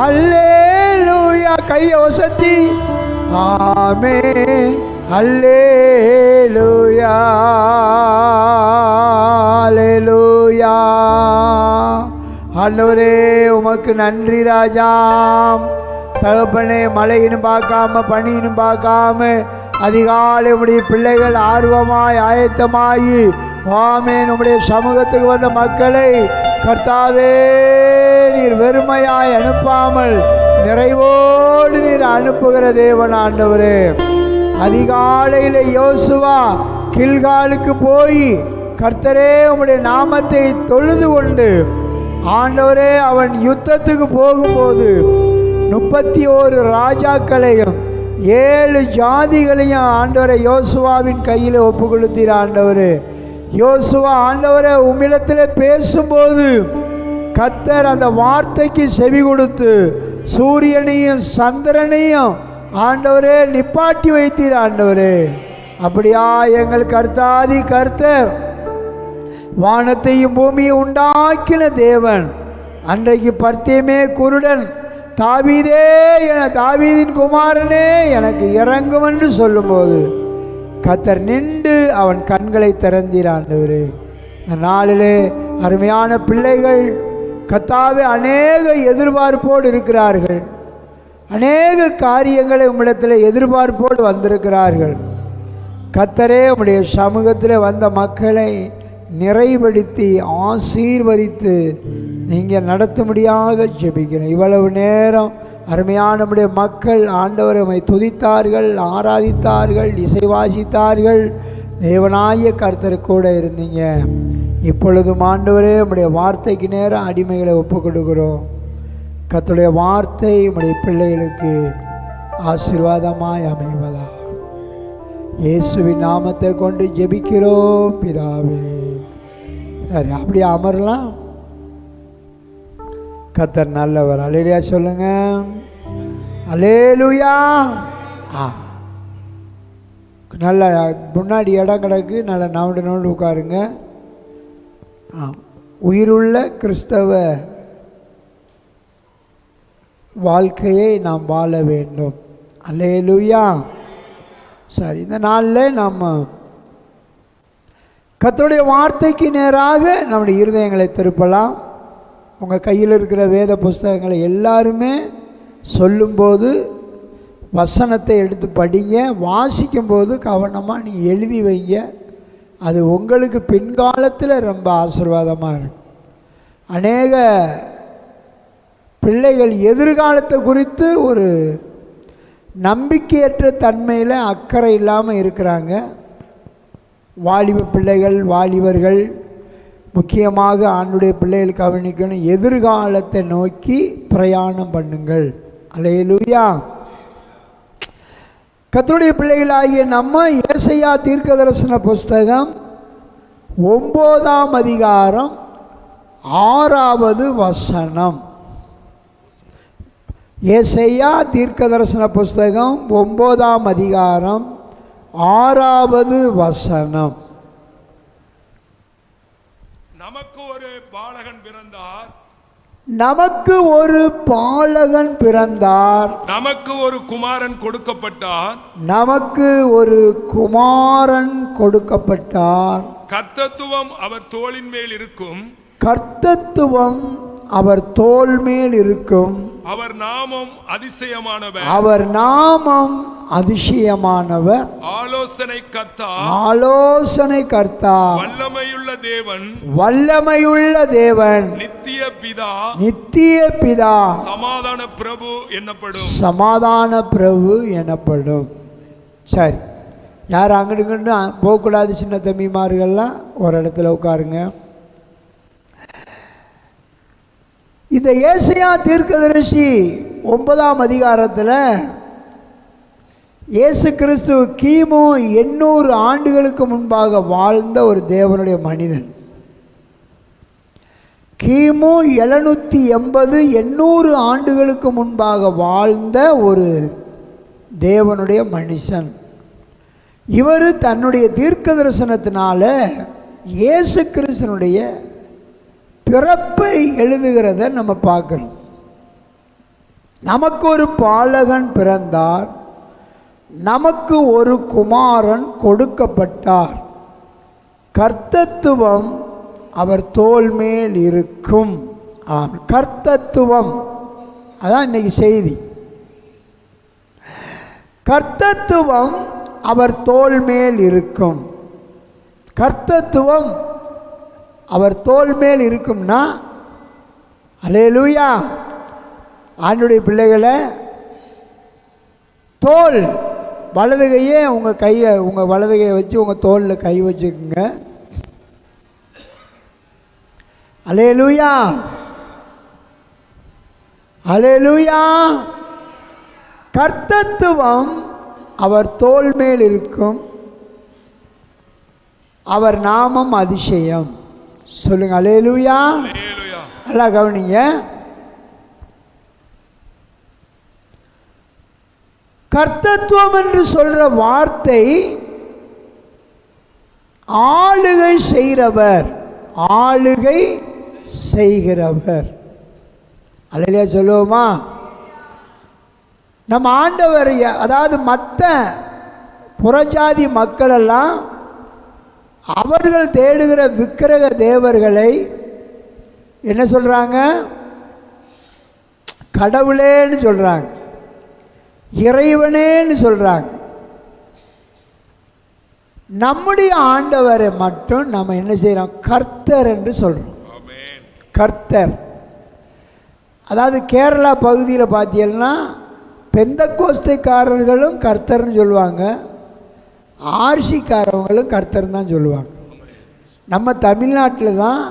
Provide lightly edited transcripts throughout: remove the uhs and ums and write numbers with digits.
அல்லேலூயா. கையை ஒசத்தி ஆமென் அல்லேலூயா அல்லேலூயா. ஆண்டவரே உமக்கு நன்றி ராஜா. தகப்பனே, மழையினும் பார்க்காம பனியினும் பார்க்காம அதிகாலை உடைய பிள்ளைகள் ஆர்வமாய் ஆயத்தமாகி ஆமென் உம்முடைய சமூகத்துக்கு வந்த மக்களை கர்த்தாவே நீர் வெறுமையாய் அனுப்பாமல் நிறைவோடு நீர் அனுப்புகிற தேவன் ஆண்டவரே. அதிகாலையில் யோசுவா கில்காலுக்கு போய் கர்த்தரே உம்முடைய நாமத்தை தொழுது கொண்டு ஆண்டவரே அவன் யுத்தத்துக்கு போகும்போது 31 ராஜாக்களையும் 7 ஜாதிகளையும் ஆண்டவரை யோசுவாவின் கையில் ஒப்பு கொடுத்தீர் ஆண்டவரே. யோசுவா ஆண்டவரை உம்மிடத்தில் பேசும்போது கர்த்தர் அந்த வார்த்தைக்கு செவி கொடுத்து சூரியனையும் சந்திரனையும் ஆண்டவரே நிப்பாட்டி வைத்தீர் ஆண்டவரே. அப்படியா எங்கள் கர்த்தாதி கர்த்தர் வானத்தையும் பூமியை உண்டாக்கின தேவன் அன்றைக்கு பர்த்தியமே குருடன் தாவீதே என தாவீதின் குமாரனே எனக்கு இறங்கும் என்று சொல்லும்போது கர்த்தர் நின்று அவன் கண்களை திறந்தீர் ஆண்டவரே. இந்த நாளிலே அருமையான பிள்ளைகள் கர்த்தாவே அநேக எதிர்பார்ப்போடு இருக்கிறார்கள். அநேக காரியங்களை உம்மிடத்தில் எதிர்பார்ப்போடு வந்திருக்கிறார்கள். கர்த்தரே உம்முடைய சமூகத்தில் வந்த மக்களை நிறைப்படுத்தி ஆசீர்வதித்து நீங்கள் நடத்தும்படியாக ஜெபிக்கிறேன். இவ்வளவு நேரம் அருமையான நம்முடைய மக்கள் ஆண்டவரை உம்மை துதித்தார்கள், ஆராதித்தார்கள், இசை வாசித்தார்கள். தேவனாய கர்த்தர் கூட இருந்தீங்க. இப்பொழுதும் ஆண்டவரே உம்முடைய வார்த்தைக்கு நேரம் அடிமைகளை ஒப்பு கொடுக்கிறோம். கர்த்தருடைய வார்த்தை உம்முடைய பிள்ளைகளுக்கு ஆசீர்வாதமாய் அமைவதா இயேசுவின் நாமத்தை கொண்டு ஜெபிக்கிறோம் பிதாவே. சரி, அப்படியே அமரலாம். கர்த்தர் நல்லவர். அல்லேலூயா சொல்லுங்க. அல்லேலூயா. நல்ல முன்னாடி இடம் கிடக்கு, நல்ல நவுண்டு உட்காருங்க. உயிருள்ள கிறிஸ்தவ வாழ்க்கையை நாம் வாழ வேண்டும். அல்லேலூயா. சரி, இந்த நாளில் நம்ம கர்த்தருடைய வார்த்தைக்கு நேராக நம்முடைய இருதயங்களை திருப்பலாம். உங்கள் கையில் இருக்கிற வேத புஸ்தகங்களை எல்லாருமே சொல்லும்போது வசனத்தை எடுத்து படிங்க. வாசிக்கும்போது கவனமாக நீங்கள் எழுதி வைங்க. அது உங்களுக்கு பின்காலத்தில் ரொம்ப ஆசீர்வாதமாக இருக்கும். அநேக பிள்ளைகள் எதிர்காலத்தை குறித்து ஒரு நம்பிக்கையற்ற தன்மையில் அக்கறை இல்லாமல் இருக்கிறாங்க. வாலிப பிள்ளைகள், வாலிபர்கள் முக்கியமாக ஆண்டுடைய பிள்ளைகள் கவனிக்கணும். எதிர்காலத்தை நோக்கி பிரயாணம் பண்ணுங்கள். அல்லேலூயா. கர்த்தருடைய பிள்ளைகளாகிய நம்ம ஏசாயா தீர்க்கதரிசன புஸ்தகம் 9ஆம் அதிகாரம் 6வது வசனம். ஏசாயா தீர்க்கதரிசன புஸ்தகம் 9ஆம் அதிகாரம் 6வது வசனம். நமக்கு ஒரு பாலகன் பிறந்தார், நமக்கு ஒரு பாலகன் பிறந்தார், நமக்கு ஒரு குமாரன் கொடுக்கப்பட்டார், நமக்கு ஒரு குமாரன் கொடுக்கப்பட்டார். கர்த்தத்துவம் அவர் தோளின் மேல் இருக்கும், கர்த்தத்துவம் அவர் தோள் மேல் இருக்கும். அவர் நாமம் அதிசயமானவர், அவர் நாமம் அதிசயமானவர். ஆலோசனை கர்த்தா, ஆலோசனை கர்த்தா, வல்லமையுள்ள தேவன், வல்லமையுள்ள தேவன், நித்திய பிதா, நித்திய பிதா, சமாதான பிரபு எனப்படும். சமாதான பிரபு எனப்படும். சரி, யார் அங்கிட்டு போகக்கூடாது. சின்ன தம்பிமார்கள்லாம் ஒரு இடத்துல உட்காருங்க. இந்த ஏசாயா தீர்க்கதரிசி 9ஆம் அதிகாரத்தில் இயேசு கிறிஸ்து கிமு 800 ஆண்டுகளுக்கு முன்பாக வாழ்ந்த ஒரு தேவனுடைய மனிதன். கிமு 780 800 ஆண்டுகளுக்கு முன்பாக வாழ்ந்த ஒரு தேவனுடைய மனுஷன். இவர் தன்னுடைய தீர்க்க தரிசனத்தினால இயேசு கிறிஸ்துனுடைய பிறப்பை எழுதுகிறத நம்ம பார்க்குறோம். நமக்கு ஒரு பாலகன் பிறந்தார், நமக்கு ஒரு குமாரன் கொடுக்கப்பட்டார், கர்த்தத்துவம் அவர் தோள் மேல் இருக்கும். கர்த்தத்துவம் அதான் இன்னைக்கு செய்தி. கர்த்தத்துவம் அவர் தோள் மேல் இருக்கும். கர்த்தத்துவம் அவர் தோள் மேல் இருக்கும்னா, அல்லேலூயா, ஆண்டுடைய பிள்ளைகளை, தோள் வலது கையே உங்கள் கையை, உங்கள் வலது கையை வச்சு உங்கள் தோளில் கை வச்சுக்குங்க. அல்லேலூயா, அல்லேலூயா. கர்த்தத்துவம் அவர் தோள் மேல் இருக்கும், அவர் நாமம் அதிசயம். சொல்லுங்க அல்லேலூயா. நல்லா கவனிங்க. கர்த்தத்துவம் என்று சொல்ற வார்த்தை ஆளுகை செய்கிறவர், ஆளுகை செய்கிறவர். அல்லேலூயா சொல்லுவோமா? நம்ம ஆண்டவர், அதாவது மற்ற புறஜாதி மக்களெல்லாம் அவர்கள் தேடுகிற விக்கிரக தேவர்களை என்ன சொல்றாங்க? கடவுளேன்னு சொல்றாங்க, இறைவனேன்னு சொல்றாங்க. நம்முடைய ஆண்டவரை மட்டும் நம்ம என்ன செய்யறோம்? கர்த்தர் என்று சொல்றோம். கர்த்தர். அதாவது கேரளா பகுதியில் பார்த்தீங்கன்னா பெந்தகோஸ்தைக்காரர்களும் கர்த்தர்னு சொல்லுவாங்க, ஆர்சிக்காரவங்களும் கர்த்தர் தான் சொல்லுவாங்க. நம்ம தமிழ்நாட்டில் தான்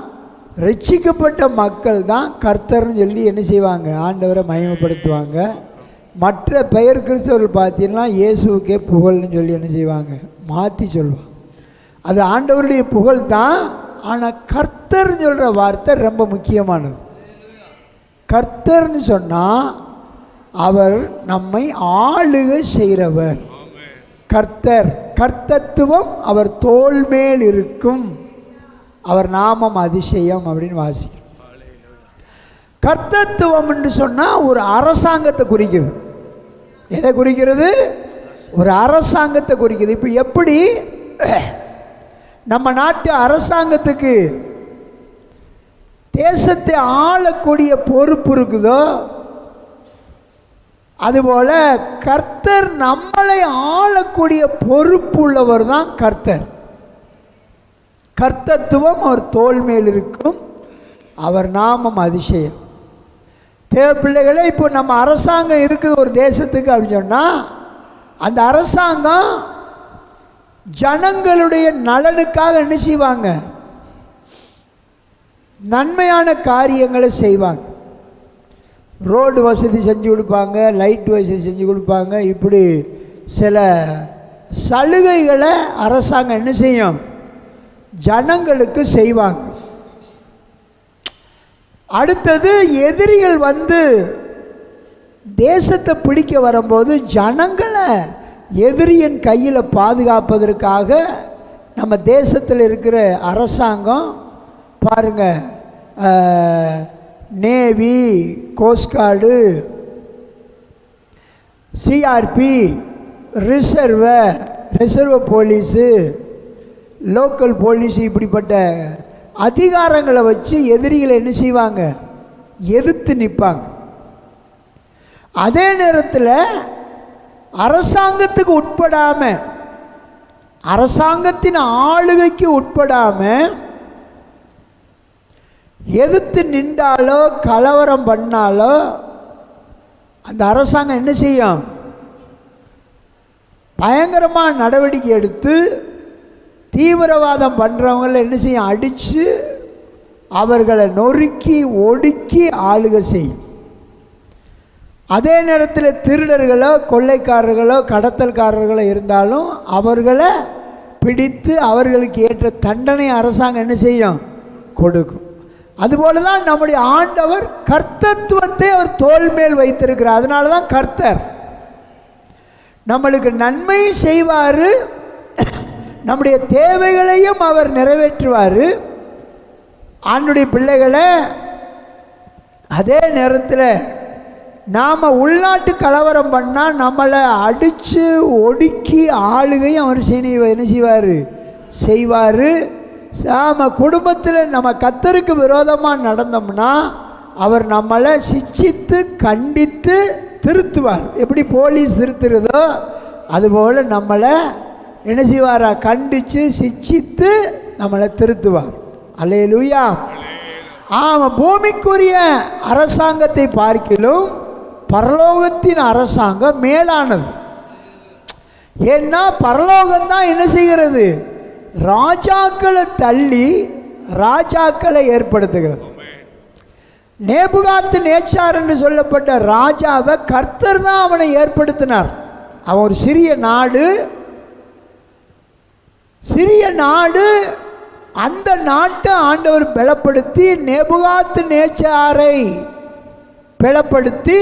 ரட்சிக்கப்பட்ட மக்கள் தான் கர்த்தர்னு சொல்லி என்ன செய்வாங்க? ஆண்டவரை மகிமைப்படுத்துவாங்க. மற்ற பெயர் கிறிஸ்தவர்கள் பார்த்தீங்கன்னா இயேசுவுக்கே புகழ்னு சொல்லி என்ன செய்வாங்க? மாற்றி சொல்லுவாங்க. அது ஆண்டவருடைய புகழ் தான். ஆனால் கர்த்தர்னு சொல்கிற வார்த்தை ரொம்ப முக்கியமானது. கர்த்தர்னு சொன்னால் அவர் நம்மை ஆளுகை செய்கிறவர். கர்த்தர். கர்த்தத்துவம் அவர் தோள் மேல் இருக்கும், அவர் நாமம் அதிசயம் அப்படின்னு வாசிக்கும். கர்த்தத்துவம் என்று சொன்னால் ஒரு அரசாங்கத்தை குறிக்குது. எதை குறிக்கிறது? ஒரு அரசாங்கத்தை குறிக்குது. இப்போ எப்படி நம்ம நாட்டு அரசாங்கத்துக்கு தேசத்தை ஆளக்கூடிய பொறுப்பு இருக்குதோ, அதுபோல கர்த்தர் நம்மளை ஆளக்கூடிய பொறுப்பு உள்ளவர் தான் கர்த்தர். கர்த்தத்துவம் அவர் தோள் மேல் இருக்கும், அவர் நாமம் அதிசயம். தேவ பிள்ளைகளே, இப்போ நம்ம அரசாங்கம் இருக்குது ஒரு தேசத்துக்கு அப்படின்னு சொன்னால், அந்த அரசாங்கம் ஜனங்களுடைய நலனுக்காக என்ன செய்வாங்க? நன்மையான காரியங்களை செய்வாங்க. ரோடு வசதி செஞ்சு கொடுப்பாங்க, லைட் வசதி செஞ்சு கொடுப்பாங்க. இப்படி சில சலுகைகளை அரசாங்கம் என்ன செய்யும்? ஜனங்களுக்கு செய்வாங்க. அடுத்தது, எதிரிகள் வந்து தேசத்தை பிடிக்க வரும்போது ஜனங்களை எதிரியின் கையில் பாதுகாப்பதற்காக நம்ம தேசத்தில் இருக்கிற அரசாங்கம் பாருங்க, navy, coast guard, CRP, reserve police, local police, இப்படிப்பட்ட அதிகாரங்களை வச்சு எதிரிகளை என்ன செய்வாங்க? எதிர்த்து நிற்பாங்க. அதே நேரத்தில் அரசாங்கத்துக்கு உட்படாம, அரசாங்கத்தின் ஆளுகைக்கு உட்படாம எதிர்த்து நின்றாலோ கலவரம் பண்ணாலோ அந்த அரசாங்கம் என்ன செய்யும்? பயங்கரமாக நடவடிக்கை எடுத்து தீவிரவாதம் பண்ணுறவங்கள என்ன செய்யும்? அடித்து அவர்களை நொறுக்கி ஒடுக்கி ஆளுகை செய்யும். அதே நேரத்தில் திருடர்களோ கொள்ளைக்காரர்களோ கடத்தல்காரர்களோ இருந்தாலும் அவர்களை பிடித்து அவர்களுக்கு ஏற்ற தண்டனை அரசாங்கம் என்ன செய்யும்? கொடுக்கும். அதுபோல தான் நம்முடைய ஆண்டவர் கர்த்தத்துவத்தை அவர் தோள் மேல் வைத்திருக்கிறார். அதனால தான் கர்த்தர். நம்மளுக்கு நன்மை செய்வார், நம்முடைய தேவைகளையும் அவர் நிறைவேற்றுவார். ஆண்டுடைய பிள்ளைகளை அதே நேரத்தில் நாம் உள்நாட்டு கலவரம் பண்ணால் நம்மளை அடித்து ஒடுக்கி ஆளுகையும் அவர் என்ன செய்வார் செய்வார். நம்ம குடும்பத்தில் நம்ம கர்த்தருக்கு விரோதமாக நடந்தோம்னா அவர் நம்மளை சிட்சித்து கண்டித்து திருத்துவார். எப்படி போலீஸ் திருத்துறதோ அதுபோல் நம்மளை என்ன செய்வாரா கண்டித்து சிட்சித்து நம்மளை திருத்துவார். அல்லேலூயா. ஆமாம், பூமிக்குரிய அரசாங்கத்தை பார்க்கிலும் பரலோகத்தின் அரசாங்கம் மேலானது. ஏன்னா பரலோகம்தான் என்ன செய்கிறது, ராஜாக்களை தள்ளி ராஜாக்களை ஏற்படுத்துகிறது. நேபுகாத்து நேச்சார் என்று சொல்லப்பட்ட ராஜாவை கர்த்தர் தான் அவனை ஏற்படுத்தினார். அவன் ஒரு சிறிய நாடு அந்த நாட்டை ஆண்டவர் பலப்படுத்தி நேபுகாத்து நேச்சாரை பலப்படுத்தி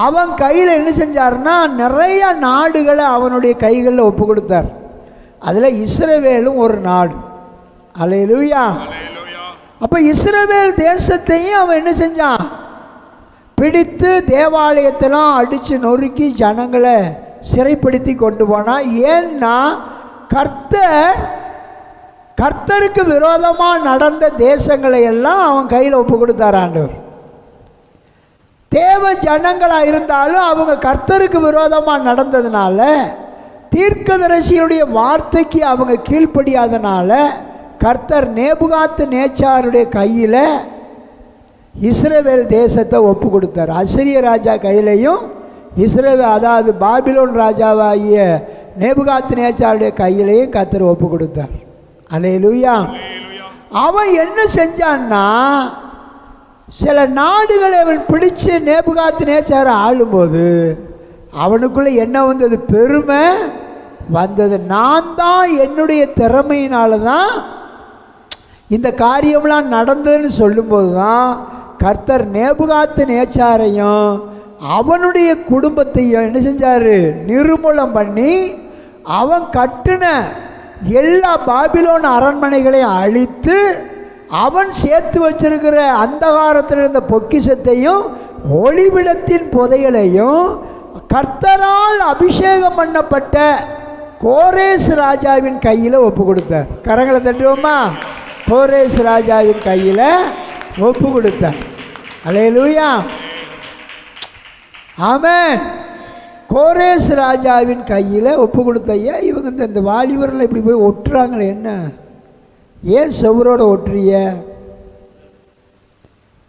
அவன் கையில் என்ன செஞ்சார்னா நிறைய நாடுகளை அவனுடைய கைகளில் ஒப்பு கொடுத்தார். அதில் இஸ்ரவேலும் ஒரு நாடு. அல்லேலூயா. அப்போ இஸ்ரவேல் தேசத்தையும் அவன் என்ன செஞ்சான், பிடித்து தேவாலயத்தெல்லாம் அடித்து நொறுக்கி ஜனங்களை சிறைப்படுத்தி கொண்டு போனான். ஏன்னா கர்த்தருக்கு விரோதமாக நடந்த தேசங்களை எல்லாம் அவன் கையில் ஒப்பு கொடுத்தார் ஆண்டவர். தேவ ஜனங்களாக இருந்தாலும் அவங்க கர்த்தருக்கு விரோதமாக நடந்ததுனால, தீர்க்கதரிசியுடைய வார்த்தைக்கு அவங்க கீழ்ப்படியாதனால கர்த்தர் நேபுகாத்து நேச்சாருடைய கையில் இஸ்ரவேல் தேசத்தை ஒப்பு கொடுத்தார். அசிரிய ராஜா கையிலையும் அதாவது பாபிலோன் ராஜாவாகிய நேபுகாத்து நேச்சாருடைய கையிலையும் கர்த்தர் ஒப்பு கொடுத்தார். அல்லேலூயா. அவன் என்ன செஞ்சான்னா, சில நாடுகளை அவன் பிடிச்சு நேபுகாத்து நேச்சாரை ஆளும்போது அவனுக்குள்ளே என்ன வந்தது, பெருமை வந்தது. நான் தான் என்னுடைய திறமையினால தான் இந்த காரியம்லாம் நடந்ததுன்னு சொல்லும்போது தான் கர்த்தர் நேபுகாத்து நேச்சாரையும் அவனுடைய குடும்பத்தையும் என்ன செஞ்சார், நிர்மூலம் பண்ணி அவன் கட்டின எல்லா பாபிலோன் அரண்மனைகளையும் அழித்து அவன் சேர்த்து வச்சிருக்கிற அந்தகாரத்தில் இருந்த பொக்கிஷத்தையும் ஒளிவிடத்தின் புதையலையும் கர்த்தரால் அபிஷேகம் பண்ணப்பட்ட கோரேஸ் ராஜாவின் கையில் ஒப்பு கொடுத்தார். கரங்களை தட்டுவோமா? கோரேஸ் ராஜாவின் கையில் ஒப்பு கொடுத்தார். அல்லேலூயா. ஆமென். கோரேஸ் ராஜாவின் கையில் ஒப்பு கொடுத்தையா. இவங்க இந்த வாலிபரில் இப்படி போய் ஒட்டுறாங்களே, என்ன ஏன் செவரோட ஒட்டுறிய?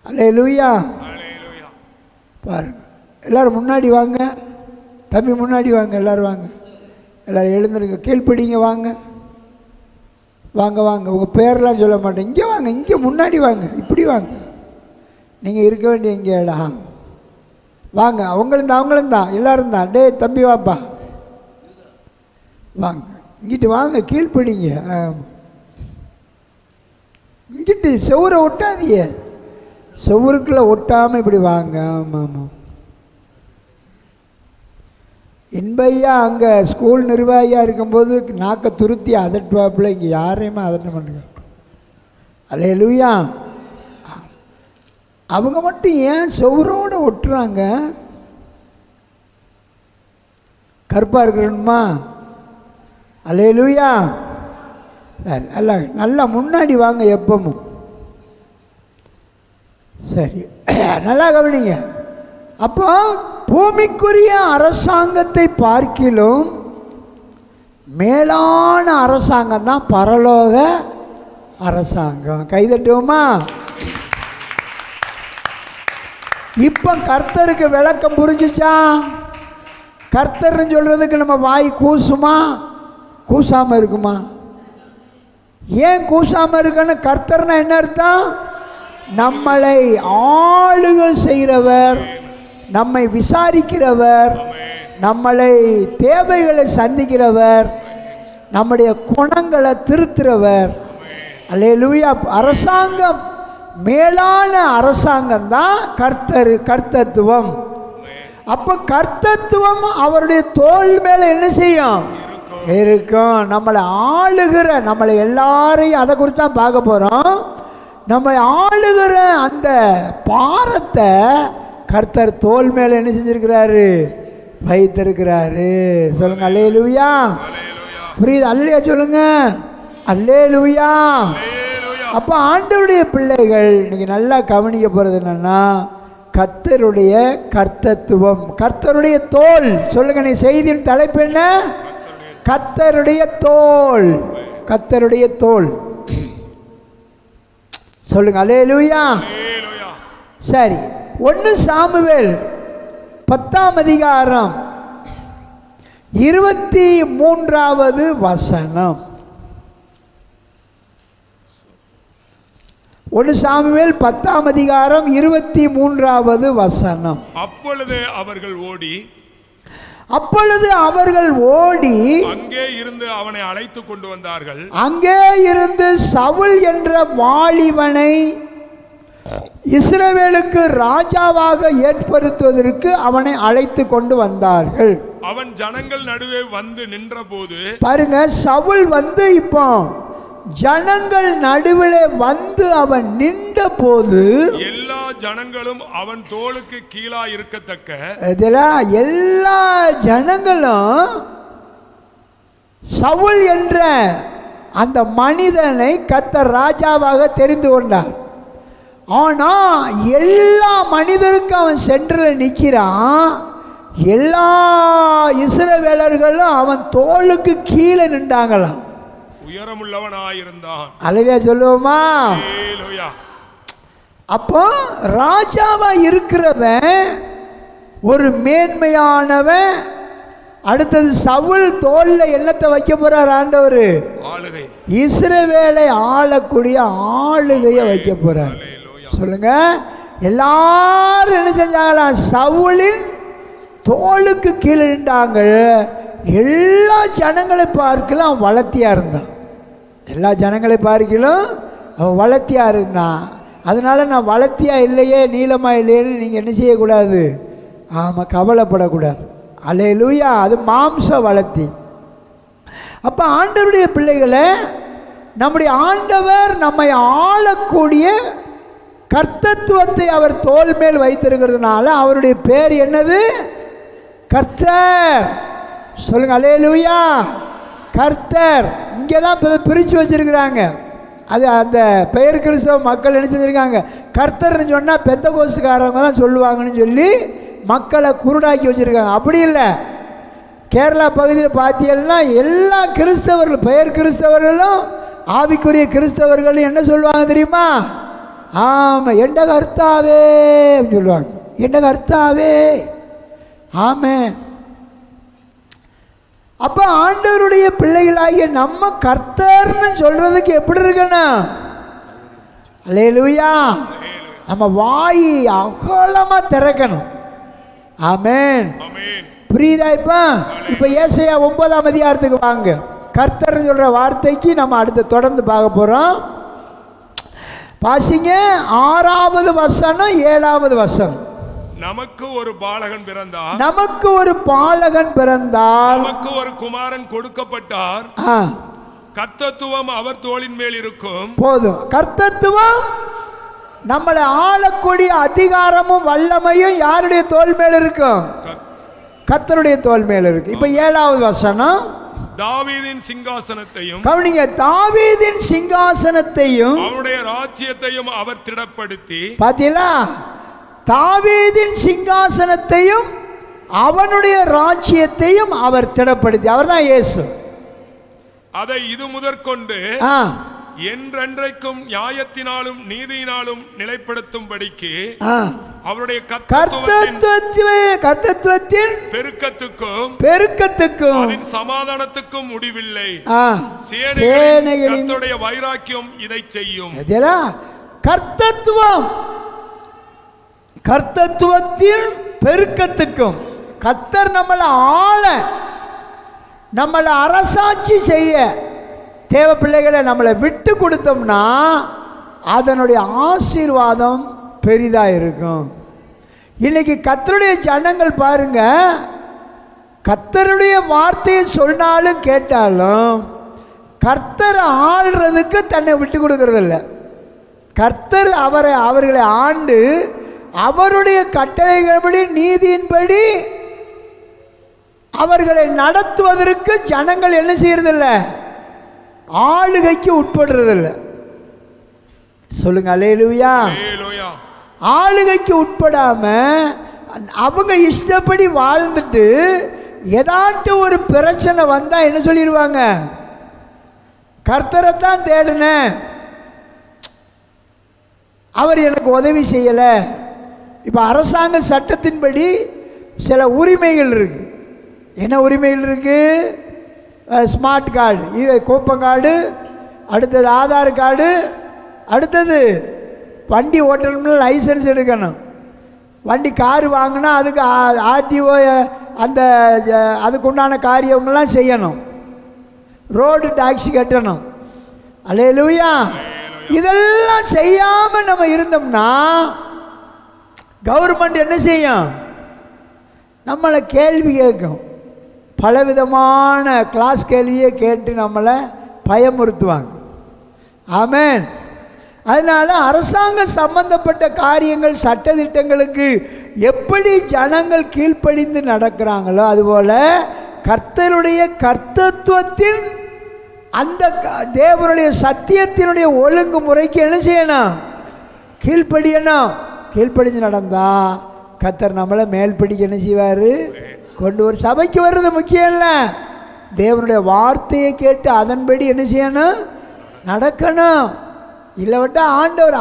அல்லேலூயா. பாருங்க, எல்லாரும் முன்னாடி வாங்க. தம்பி முன்னாடி வாங்க, எல்லோரும் வாங்க, எல்லோரும் எழுந்துருங்க, கீழ்ப்பிடிங்க, வாங்க வாங்க வாங்க. உங்கள் பேரெலாம் சொல்ல மாட்டேன், இங்கே வாங்க, இங்கே முன்னாடி வாங்க, இப்படி வாங்க. நீங்கள் இருக்க வேண்டிய இங்கே இடம் வாங்க. அவங்களும் தான் எல்லோரும் தான். டே தம்பி வாப்பா, வாங்க, இங்கிட்டு வாங்க, கீழ்ப்பிடிங்க. இங்கிட்டு செவரை ஒட்டாதீங்க, செவருக்குள்ளே ஒட்டாமல் இப்படி வாங்க. ஆமாம் ஆமாம். இன்பையா அங்கே ஸ்கூல் நிர்வாகியாக இருக்கும்போது நாக்கை துருத்தி அதட்டுவாப்பில், இங்கே யாரையுமே அதட்ட மாட்டேங்க. அல்லேலூயா. அவங்க மட்டும் ஏன் செவரோடு ஒட்டுறாங்க? கருப்பாக இருக்கணுமா? அல்லேலூயா. நல்லா நல்லா முன்னாடி வாங்க எப்பவும். சரி, நல்லா கவனிங்க. அப்போ பூமிக்குரிய அரசாங்கத்தை பார்க்கிலும் மேலான அரசாங்கம் தான் பரலோக அரசாங்கம். கைதட்டுவோமா? இப்போ கர்த்தருக்கு விளக்கம் புரிஞ்சிச்சா? கர்த்தர்னு சொல்கிறதுக்கு நம்ம வாய் கூசுமா? கூசாமல் இருக்குமா? ஏன் கூசாமல் இருக்குன்னு? கர்த்தர்னா என்ன அர்த்தம்? நம்மளை ஆளுகை செய்கிறவர், நம்மை விசாரிக்கிறவர், நம்மளை தேவைகளை சந்திக்கிறவர், நம்முடைய குணங்களை திருத்துறவர். அல்லேலூயா. அரசாங்கம், மேலான அரசாங்கம் தான் கர்த்தத்துவம். அப்போ கர்த்தத்துவம் அவருடைய தோள் மேலே என்ன செய்யும்? இருக்கும். நம்மளை ஆளுகிற, நம்மளை எல்லாரையும் அதை குறித்து தான் பார்க்க போகிறோம். நம்மை ஆளுகிற அந்த பாரத்தை கர்த்தர் தோல் மேல என்ன செஞ்சிருக்கிறாரு? வைத்திருக்கிறாரு. சொல்லுங்க அல்லேலூயா. புரியுது? அல்லேலூயா சொல்லுங்க. அல்லேலூயா. அப்போ ஆண்டவருடைய பிள்ளைகள் இன்னைக்கு நல்லா கவனிக்க போகிறது என்னன்னா, கர்த்தருடைய கர்த்தத்துவம், கர்த்தருடைய தோல். சொல்லுங்க, நீ செய்தியின் தலைப்பு என்ன? கர்த்தருடைய தோல். கர்த்தருடைய தோல். சொல்லுங்க அல்லேலூயா. சரி, 1 சாமுவேல் 10ஆம் அதிகாரம் 23வது வசனம். 1 சாமுவேல் 10ஆம் அதிகாரம் 23வது வசனம். அப்பொழுது அவர்கள் ஓடி அங்கே இருந்து அவனை அழைத்து கொண்டு வந்தார்கள். அங்கே இருந்து சவுல் என்ற வாலிபனை இஸ்ரவேலுக்கு ராஜாவாக ஏற்படுத்துவதற்கு அவனை அழைத்து கொண்டு வந்தார்கள். அவன் ஜனங்கள் நடுவே வந்து நின்றபோது, பாருங்க, சவுல் வந்து இப்போ ஜனங்கள் நடுவிலே வந்து அவன் நின்ற போது எல்லா ஜனங்களும் அவன் தோளுக்கு கீழா இருக்கத்தக்க எல்லா ஜனங்களும் சவுல் என்ற அந்த மனிதனை கர்த்தர் ராஜாவாக தெரிந்து கொண்டார். ஆனா எல்லா மனிதருக்கும் அவன் சென்டரில் நிற்கிறான். எல்லா இஸ்ரவேலர்களும் அவன் தோளுக்கு கீழே நின்றாங்களாம். உயரமுள்ளவனாயிருந்தான். அல்லேலூயா சொல்லுவோமா? அப்போ ராஜாவா இருக்கிறவன் ஒரு மேன்மையானவன். அடுத்தது சவுல் தோல்ல என்னத்தை வைக்க போறார் ஆண்டவர்? ஆளுகை. இஸ்ரவேலை ஆளக்கூடிய ஆளுகையை வைக்க போறார். சொல்லுங்க, எல்லாரும் என்ன செஞ்சாங்களாம்? சவுலின் தோளுக்கு கீழே நின்றாங்க. எல்லா ஜனங்களை பார்க்கலாம் வளர்த்தியா இருந்தான். எல்லா ஜனங்களை பார்க்கலாம் அவன் வளர்த்தியா இருந்தான். அதனால நான் வளர்த்தியா இல்லையே, நீளமா இல்லையேன்னு நீங்கள் என்ன செய்யக்கூடாது? ஆமாம், கவலைப்படக்கூடாது. அல்லேலூயா. அது மாம்ச வளர்த்தி. அப்போ ஆண்டவருடைய பிள்ளைகளை, நம்முடைய ஆண்டவர் நம்மை ஆளக்கூடிய கர்த்தத்துவத்தை அவர் தோல் மேல் வைத்திருக்கிறதுனால அவருடைய பேர் என்னது? கர்த்தர். சொல்லுங்க அல்லேலூயா. கர்த்தர். இங்கே தான் பிரித்து வச்சிருக்கிறாங்க. அது அந்த பெயர் கிறிஸ்தவ மக்கள் என்ன செஞ்சுருக்காங்க? கர்த்தர்னு சொன்னால் பெந்தகோஸ்துக்காரவங்க தான் சொல்லுவாங்கன்னு சொல்லி மக்களை குருடாக்கி வச்சுருக்காங்க. அப்படி இல்லை. கேரளா பகுதியில் பார்த்தீங்கன்னா எல்லா கிறிஸ்தவர்களும், பெயர் கிறிஸ்தவர்களும் ஆவிக்குரிய கிறிஸ்தவர்களும் என்ன சொல்லுவாங்க தெரியுமா? ஆமாம், எண்ட கர்த்தாவே சொல்லுவாங்க. எண்ட கர்த்தாவே. ஆமென். அப்போ ஆண்டவருடைய பிள்ளைகளாகிய நம்ம கர்த்தர்னு சொல்றதுக்கு எப்படி இருக்கணும்? அல்லேலூயா. நம்ம வாய் அகலமா திறக்கணும். ஆமென். புரியுதா? இப்ப ஏசாயா 9ஆம் அதிகாரத்துக்கு வாங்க. கர்த்தர்னு சொல்ற வார்த்தைக்கு நம்ம அடுத்து தொடர்ந்து பார்க்க போறோம். பாசிங்க 6வது வசனம் 7வது வசனம். நமக்கு ஒரு பாலகன் பிறந்தார். நமக்கு ஒரு பாலகன் பிறந்தார். நமக்கு ஒரு குமாரன் கொடுக்கப்பட்டார். கர்த்தத்துவம் அவர் தோளின் மேல் இருக்கும். போதும். கர்த்தத்துவம், நம்மளை ஆளக்கூடிய அதிகாரமும் வல்லமையும் யாருடைய தோள் மேல் இருக்கும்? கர்த்தருடைய தோள் மேல் இருக்கு. இப்ப 7வது வசனம். தாவீதின் சிங்காசனத்தையும், கவனிங்க, தாவீதின் சிங்காசனத்தையும் அவருடைய ராஜ்யத்தையும் அவர் திடப்படுத்தி. பாத்தீங்களா? தாவீதின் சிங்காசனத்தையும் அவனுடைய ராஜ்யத்தையும் அவர் திடப்படுத்தி. அவர் தான் இயேசு. அதை இது முதற்கொண்டு என்றென்றைக்கும் நியாயத்தினாலும் நீதியினாலும் நிலைப்படுத்தும்படிக்கு அவருடைய கர்த்தத்துவத்தின் பெருக்கத்துக்கும் அதன் சமாதானத்துக்கும் முடிவில்லை. கர்த்தருடைய வைராக்கியம் இதை செய்யும். கர்த்தத்துவத்தின் பெருக்கத்துக்கும். கர்த்தர் நம்மளை ஆள, நம்மளை அரசாட்சி செய்ய தேவ பிள்ளைகளை நம்மளை விட்டு கொடுத்தோம்னா அதனுடைய ஆசீர்வாதம் பெரிதாக இருக்கும். இன்னைக்கு கர்த்தருடைய ஜனங்கள் பாருங்க, கர்த்தருடைய வார்த்தையை சொன்னாலும் கேட்டாலும் கர்த்தரை ஆள்றதுக்கு தன்னை விட்டு கொடுக்கறதில்ல. கர்த்தர் அவர்களை ஆண்டு அவருடைய கட்டளைகளபடி நீதியின்படி அவர்களை நடத்துவதற்கு ஜனங்கள் என்ன செய்யறதில்ல, ஆளுகைக்கு உட்படுறதில்ல. சொல்லுங்க அல்லேலூயா. ஆளுகைக்கு உட்படாம அவங்க இஷ்டப்படி வாழ்ந்துட்டு ஏதாச்சும் ஒரு பிரச்சனை வந்தா என்ன சொல்லிடுவாங்க, கர்த்தரை தான் தேடினேன், அவர் எனக்கு உதவி செய்யலை. இப்போ அரசாங்க சட்டத்தின்படி சில உரிமைகள் இருக்கு. என்ன உரிமைகள் இருக்கு? ஸ்மார்ட் கார்டு, கோப்பங்கார்டு, அடுத்தது ஆதார் கார்டு, அடுத்தது வண்டி ஓட்டணும்னா லைசன்ஸ் எடுக்கணும், வண்டி காரு வாங்கினா அதுக்கு ஆர்டிஓ அந்த அதுக்குண்டான காரியங்கள்லாம் செய்யணும், ரோடு டாக்ஸி கட்டணும். அல்லேலூயா. இதெல்லாம் செய்யாமல் நம்ம இருந்தோம்னா கவர்மெண்ட் என்ன செய்யும், நம்மளை கேள்வி கேட்கும், பலவிதமான கிளாஸ் கேள்வியை கேட்டு நம்மளை பயமுறுத்துவாங்க. ஆமென். அதனால் அரசாங்க சம்பந்தப்பட்ட காரியங்கள் சட்டதிட்டங்களுக்கு எப்படி ஜனங்கள் கீழ்ப்படிந்து நடக்கிறாங்களோ அதுபோல் கர்த்தருடைய கர்த்தத்துவத்தின் அந்த தேவனுடைய சத்தியத்தினுடைய ஒழுங்குமுறைக்கு என்ன செய்யணும், கீழ்ப்படியணும். கீழ்ப்படிஞ்சு நடந்தா கர்த்தர் நம்மளை மேல்படிக்க என்ன செய்வார், கொண்டு ஒரு சபைக்கு வர்றது முக்கியம் இல்லை, தேவனுடைய வார்த்தையை கேட்டு அதன்படி என்ன செய்யணும், நடக்கணும். இல்லைவிட்டா ஆண்டவர்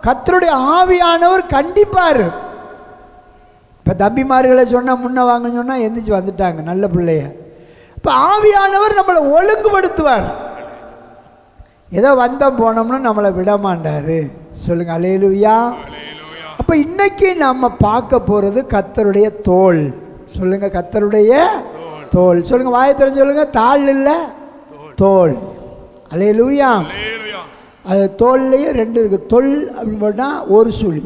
கர்த்தருடைய ஆவியானவர் கண்டிப்பார். இப்போ தம்பிமார்களை சொன்னால் முன்ன வாங்க சொன்னால் எந்திரிச்சு வந்துட்டாங்க நல்ல பிள்ளைய. இப்போ ஆவியானவர் நம்மளை ஒழுங்குபடுத்துவார். ஏதோ வந்தோம் போனோம்னு நம்மளை விட மாட்டார். சொல்லுங்க அல்லேலூயா. அப்போ இன்னைக்கு நம்ம பார்க்க போகிறது கர்த்தருடைய தோல். சொல்லுங்க கர்த்தருடைய தோல். சொல்லுங்க வாயை தெரிஞ்சு சொல்லுங்க, தாள் இல்லை தோல். அல்லேலூயா. அது தோல்லையும் ரெண்டு இருக்குது. தொல் அப்படின்னு போட்டால் ஒரு சுழி,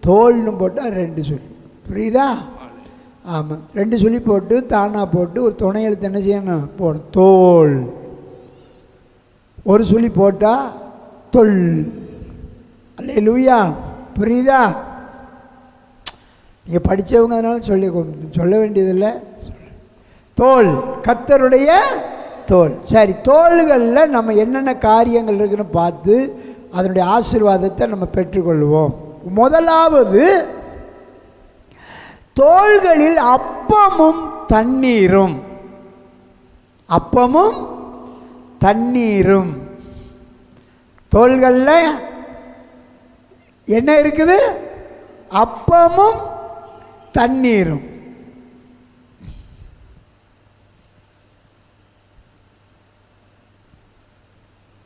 தோல்னு போட்டால் ரெண்டு சுழி. புரியுதா? ஆமாம், ரெண்டு சுழி போட்டு தானா போட்டு ஒரு துணை எழுத்து என்ன செய்யணும், போடணும். தோல் ஒரு சுழி போட்டால் தொல். அல்லேலூயா. புரியுதா? நீங்கள் படித்தவங்க அதனால சொல்ல வேண்டியதில்லை. தோல் கர்த்தருடைய தோல். சரி, தோள்களில் நம்ம என்னென்ன காரியங்கள் இருக்குன்னு பார்த்து அதனுடைய ஆசீர்வாதத்தை நம்ம பெற்றுக்கொள்வோம். முதலாவது, தோள்களில் அப்பமும் தண்ணீரும். அப்பமும் தண்ணீரும். தோள்களில் என்ன இருக்குது? அப்பமும் தண்ணீரும்.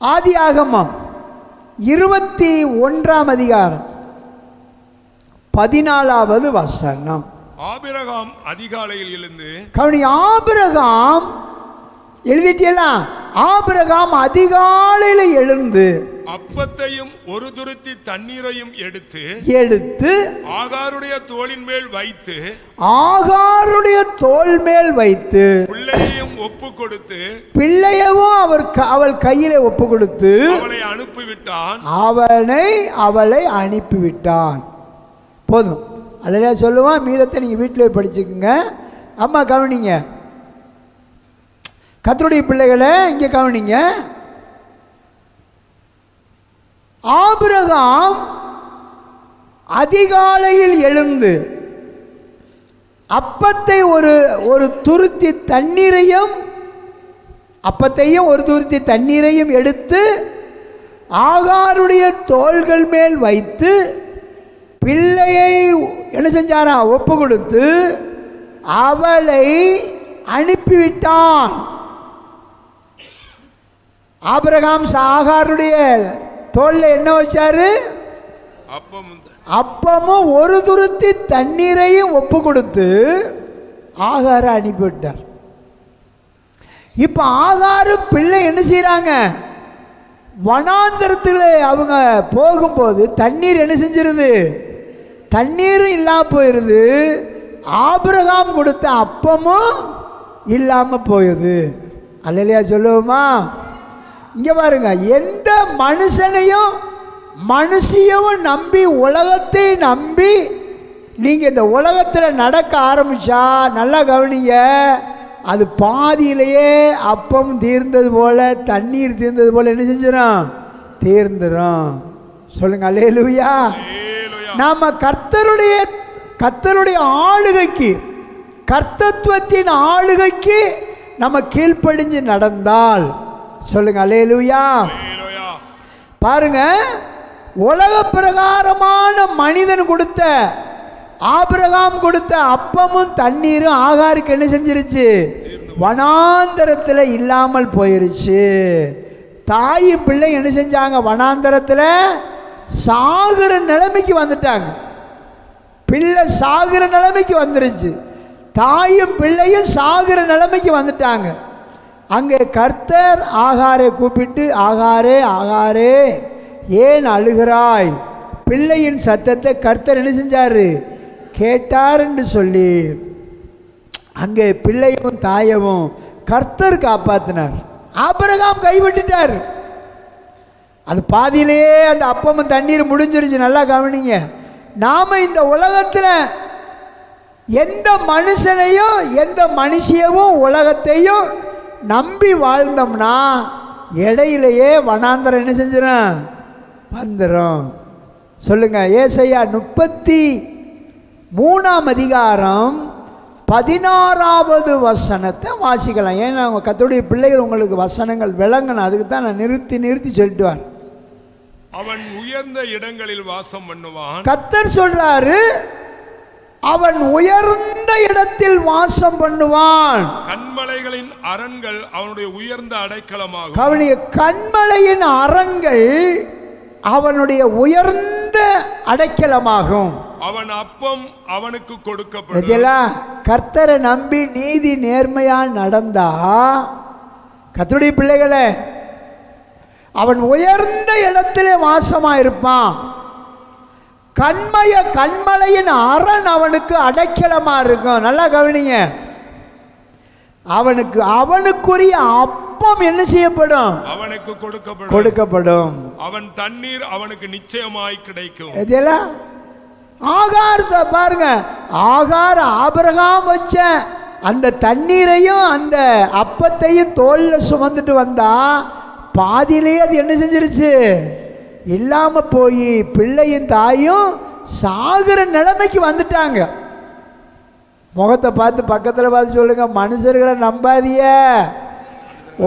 ஆதியாகமம் 21ஆம் அதிகாரம் 14வது வசனம். ஆபிரகாம் அதிகாலையில் எழுந்து, கவனி, ஆபிரகாம் எழுதிட்டீங்களா? ஆபிரகாம் அதிகாலையில் எழுந்து அப்பத்தையும் ஒரு துருத்தி தண்ணீரையும் எடுத்து ஆகாருடைய தோளின் மேல் வைத்து, ஆகாருடைய தோள் மேல் வைத்து பிள்ளையையும் ஒப்பு கொடுத்து, பிள்ளையவும் அவள் கையிலே ஒப்பு கொடுத்து அவளை அனுப்பிவிட்டான். அவளை அனுப்பிவிட்டான். போதும். அல்லையா சொல்லுவான். மீதத்தை நீங்கள் வீட்டிலே படிச்சுக்குங்க. அம்மா கவனிங்க, கர்த்தருடைய பிள்ளைகளை இங்கே கவனிங்க. ஆபிரகாம் அதிகாலையில் எழுந்து அப்பத்தை ஒரு துருத்தி தண்ணீரையும் ஒரு துருத்தி தண்ணீரையும் எடுத்து ஆகாருடைய தோள்கள் மேல் வைத்து பிள்ளையை என்ன செஞ்சாரா, ஒப்பு கொடுத்து அவளை அனுப்பிவிட்டான். ஆபிரகாம் ஆகாருடைய தோல்ல என்ன வச்சாரு? அப்பமும் ஒரு துருத்தி தண்ணீரையும் ஒப்பு கொடுத்து ஆகார அனுப்பிவிட்டார். இப்ப ஆகாரும் பிள்ளை என்ன செய்யறாங்க? வனாந்தரத்தில் அவங்க போகும்போது தண்ணீர் என்ன செஞ்சிருது? தண்ணீரும் இல்லாம போயிருது. ஆபிரகாம் கொடுத்த அப்பமும் இல்லாம போயுது. அல்லையா சொல்லுவோமா? இங்க பாருங்க, எந்த மனுஷனையும் மனுஷியவும் நம்பி உலகத்தை நம்பி நீங்கள் இந்த உலகத்தில் நடக்க ஆரம்பித்தா நல்லா கவனிங்க, அது பாதியிலேயே அப்பம் தீர்ந்தது போல தண்ணீர் தீர்ந்தது போல என்ன செஞ்சிடும்? தீர்ந்துடும். சொல்லுங்க அல்லேலூயா. நாம கர்த்தருடைய ஆளுகைக்கு, கர்த்தத்துவத்தின் ஆளுகைக்கு நம்ம கீழ்ப்படிஞ்சு நடந்தால், சொல்லுங்க அல்லேலூயா. பாருங்க, உலக பிரகாரமான மனிதன் கொடுத்த, ஆபிரகாம் கொடுத்த அப்பமும் தண்ணீரும் ஆகாருக்கு என்ன செஞ்சிருச்சு? வனாந்தரத்தில் இல்லாமல் போயிருச்சு. தாயும் பிள்ளை என்ன செஞ்சாங்க? வனாந்தரத்தில் சாகுற நிலைமைக்கு வந்துட்டாங்க. பிள்ளை சாகுற நிலைமைக்கு வந்துருச்சு. தாயும் பிள்ளையும் சாகுற நிலைமைக்கு வந்துட்டாங்க. அங்கே கர்த்தர் ஆகாரை கூப்பிட்டு, ஆகாரே ஆகாரே ஏன் அழுகிறாய்? பிள்ளையின் சத்தத்தை கர்த்தர் என்ன செஞ்சாரு? கேட்டார் என்று சொல்லி அங்கே பிள்ளையும் தாயவும் கர்த்தர் காப்பாற்றினார். ஆபிரகாம் கைவிட்டுட்டார். அது பாதியிலேயே அந்த அப்பமும் தண்ணீர் முடிஞ்சிருச்சு. நல்லா கவனிங்க, நாம இந்த உலகத்தில் எந்த மனுஷனையும் எந்த மனுஷியவும் உலகத்தையும் நம்பி வாழ்ந்தோம்னா இடையிலேயே வனாந்தரம் என்ன செஞ்சிடும்? வந்துடும். சொல்லுங்க, ஏசாயா 33 அதிகாரம் 16வது வசனத்தை வாசிக்கலாம். ஏன்னா அவங்க கர்த்தருடைய பிள்ளைகள் உங்களுக்கு வசனங்கள் விளங்கணும், அதுக்கு தான் நான் நிறுத்தி சொல்லிட்டு வரேன். அவன் உயர்ந்த இடங்களில் வாசம் பண்ணுவான். கர்த்தர் சொல்றாரு, அவன் உயர்ந்த இடத்தில் வாசம் பண்ணுவான். கன்மலைகளின் அரண்கள் அவனுடைய உயர்ந்த அடைக்கலமாகும். கவனிய, கன்மலையின் அரண்கள் அவனுடைய உயர்ந்த அடைக்கலமாகும். அவன் அப்பம் அவனுக்கு கொடுக்கப்படும். கர்த்தரை நம்பி நீதி நேர்மையா நடந்தா, கர்த்தருடைய பிள்ளைகளே, அவன் உயர்ந்த இடத்திலே வாசமா இருப்பான். கண்மலையின் அரண் அவனுக்கு அடைக்கலமா இருக்கும். நல்லா கவனிங்க, அவனுக்குரிய அப்பம் என்ன செய்யப்படும்? அவனுக்கு கொடுக்கப்படும். அவன் தண்ணீர் அவனுக்கு நிச்சயமாய் கிடைக்கும். இதெல்லாம் ஆகாரத்தை பாருங்க, ஆகார் ஆபிரகாம் வச்ச அந்த தண்ணீரையும் அந்த அப்பத்தையும் தோல்ல சுமந்துட்டு வந்தா பாதியிலேயே அது என்ன செஞ்சிருச்சு? இல்லாம போய் பிள்ளையும் தாயும் சாகுற நிலைமைக்கு வந்துட்டாங்க. முகத்தை பார்த்து பக்கத்தில் பார்த்து சொல்லுங்க, மனுஷர்களை நம்பாதிய,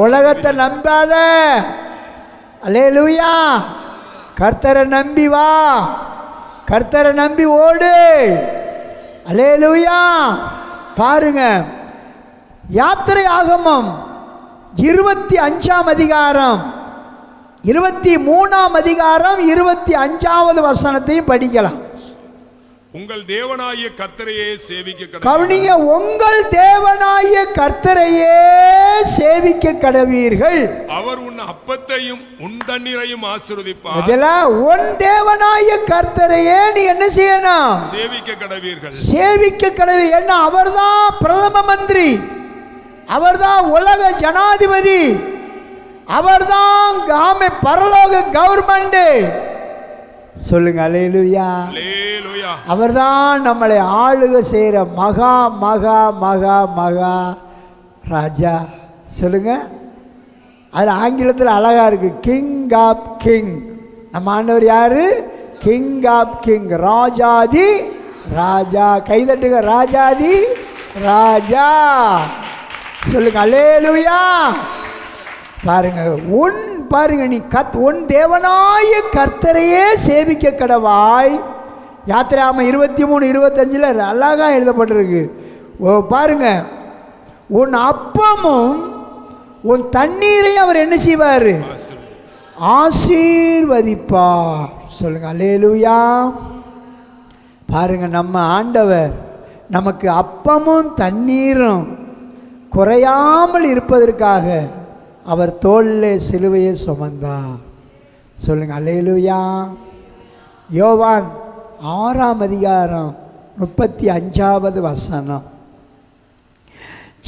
உலகத்தை நம்பாத. அல்லேலூயா. கர்த்தரை நம்பி வா, கர்த்தரை நம்பி ஓடு. அல்லேலூயா. பாருங்க, யாத்திரை ஆகமம் 25 அதிகாரம் 23 அதிகாரம் 25வது வசனத்தையும் படிக்கலாம். உங்கள் தேவனாகிய கர்த்தரையே சேவிக்க கவனிங்க, உங்கள் தேவனாகிய கர்த்தரையே சேவிக்க கடவீர்கள். அவர் உன் அப்பத்தையும் உன் தண்ணீரையும் ஆசீர்வதிப்பார். இதெல்லாம் உன் தேவனாகிய கர்த்தரையே நீ என்ன செய்யணும்? சேவிக்க கடவீர்கள். சேவிக்க கடவி. என்ன? அவர்தான் பிரதம மந்திரி, அவர்தான் உலக ஜனாதிபதி, அவர்தான் பரலோக கவர்மெண்ட். சொல்லுங்க அல்லேலூயா. அவர்தான் நம்மளை ஆளுகை செய்கிற மகா மகா மகா மகா ராஜா. சொல்லுங்க, அது ஆங்கிலத்தில் அழகா இருக்கு, கிங் ஆப் கிங். நம்ம ஆண்டவர் யாரு? கிங் ஆப் கிங், ராஜாதி ராஜா. கைதட்டுங்க, ராஜாதி ராஜா. சொல்லுங்க அல்லேலூயா. பாருங்க, பாருங்க, நீ உன் தேவனாய கர்த்தரையே சேவிக்க கடவாய். யாத்திராம 23-25 அழகா எழுதப்பட்டிருக்கு. பாருங்க, உன் அப்பமும் உன் தண்ணீரையும் அவர் என்ன செய்வார்? ஆசீர்வதிப்பார். சொல்லுங்க அல்லேலூயா. பாருங்க, நம்ம ஆண்டவர் நமக்கு அப்பமும் தண்ணீரும் குறையாமல் இருப்பதற்காக அவர் தோளிலே சிலுவையை சுமந்தார். சொல்லுங்க அல்லேலூயா. யோவான் 6 அதிகாரம் 35வது வசனம்,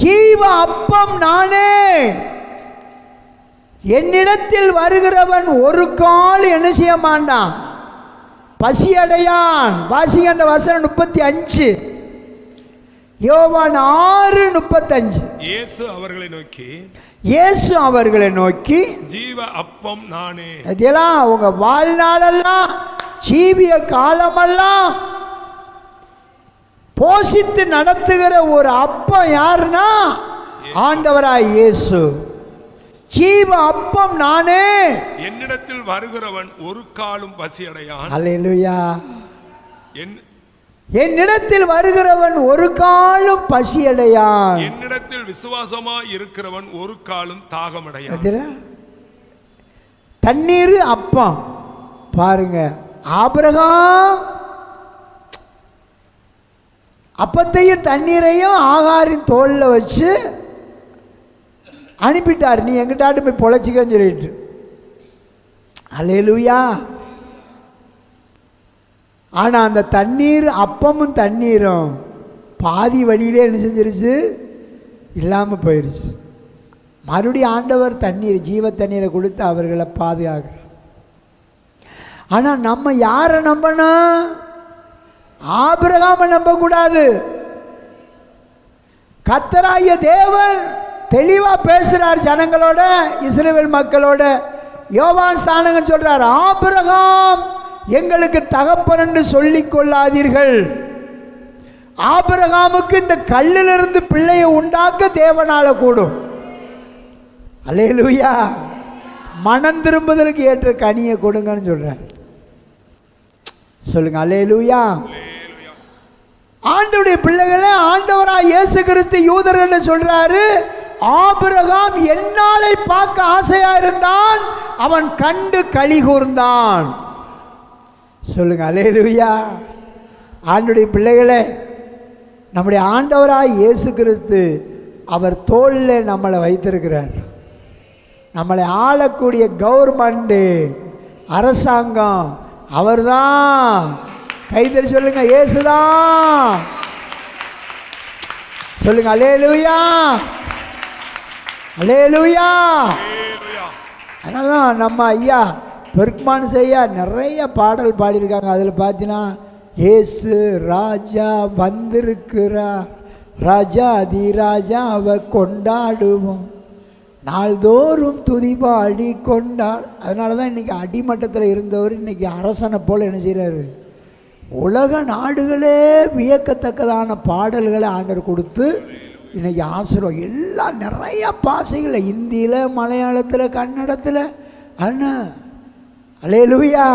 ஜீவ அப்பம் நானே, என்னிடத்தில் வருகிறவன் ஒரு கால் என்ன செய்ய மாட்டான், பசி அடையான். வாசிங்க அந்த வசனம் 35, யோவான் 6:35. இயேசு அவர்களை நோக்கி ஜீவ அப்பம் நானே. இதெல்லாம் உங்க வாழ்நாளெல்லாம் ஜீவிய காலமெல்லாம் போஷித்து நடத்துகிற ஒரு அப்பம் யாருன்னா ஆண்டவராய் இயேசு. ஜீவ அப்பம் நானே, என்னிடத்தில் வருகிறவன் ஒரு காலும் பசி அடையான். அல்லேலூயா. என்னிடத்தில் வருகிறவன் ஒரு காலும் பசி அடையான். என்னிடத்தில் விசுவாசமாய் இருக்கிறவன் ஒரு காலும் தாகமடையான். தண்ணீர் அப்பம் பாருங்க. ஆபிரகாம் அப்பத்தையும் தண்ணீரையும் ஆகாரின் தோல்ல வச்சு அனுப்பிட்டார், நீ எங்கிட்டாட்டு போய் பொழைச்சிக்கன்னு சொல்லிட்டு. அல்லேலூயா. ஆனா அந்த தண்ணீர், அப்பமும் தண்ணீரும் பாதி வழியிலே என்ன செஞ்சிருச்சு, இல்லாம போயிருச்சு. மறுபடியும் ஆண்டவர் தண்ணீர், ஜீவ தண்ணீரை கொடுத்து அவர்களை பாதுகாக்கிறார். ஆனா நம்ம யாரை நம்பணும்? ஆபிரகாமை நம்ப கூடாது. கர்த்தராகிய தேவன் தெளிவா பேசுறார் ஜனங்களோட, இஸ்ரவேல் மக்களோட. யோவான் ஸ்நானகன் சொல்றார், ஆபிரகாம் எங்களுக்கு தகப்பன் என்று சொல்லிக் கொள்ளாதீர்கள். ஆபிரகாமுக்கு இந்த கல்லிலிருந்து பிள்ளையை உண்டாக்க தேவனால கூடும். அல்லேலூயா. மனம் திரும்புதலுக்கு ஏற்ற கனியை கொடுங்கன்னு சொல்றார். சொல்லுங்க அல்லேலூயா. ஆண்டவருடைய பிள்ளைகளை ஆண்டவராய் இயேசு கிறிஸ்து யூதர்கள் சொல்றாரு, ஆபிரகாம் என்னாலை பார்க்க ஆசையா இருந்தான், அவன் கண்டு களி கூர்ந்தான். சொல்லுங்க அல்லேலூயா. ஆண்டவருடைய பிள்ளைகளே, நம்முடைய ஆண்டவராய் இயேசு கிறிஸ்து அவர் தோளில் நம்மளை வைத்திருக்கிறார். நம்மளை ஆளக்கூடிய கவர்மெண்ட், அரசாங்கம் அவர்தான். கைதறி சொல்லுங்க, இயேசுதான். சொல்லுங்க அல்லேலூயா, அல்லேலூயா. அதனாலதான் நம்ம ஐயா பெருக்மான் ஐயா நிறைய பாடல் பாடியிருக்காங்க. அதில் பார்த்தீங்கன்னா, இயேசு ராஜா வந்திருக்கிறார், ராஜா தி ராஜாவை கொண்டாடுவோம், நாள்தோறும் துதிபாடி கொண்டாடு. அதனால தான் இன்றைக்கி அடிமட்டத்தில் இருந்தவர் இன்றைக்கி அரசனை போல் என்ன செய்கிறாரு, உலக நாடுகளே வியக்கத்தக்கதான பாடல்களை ஆண்டவர் கொடுத்து இன்றைக்கி ஆசிர்வாதம். எல்லாம் நிறைய பாசைகள், இந்தியில், மலையாளத்தில், கன்னடத்தில். அண்ணா அல்லேலூயா.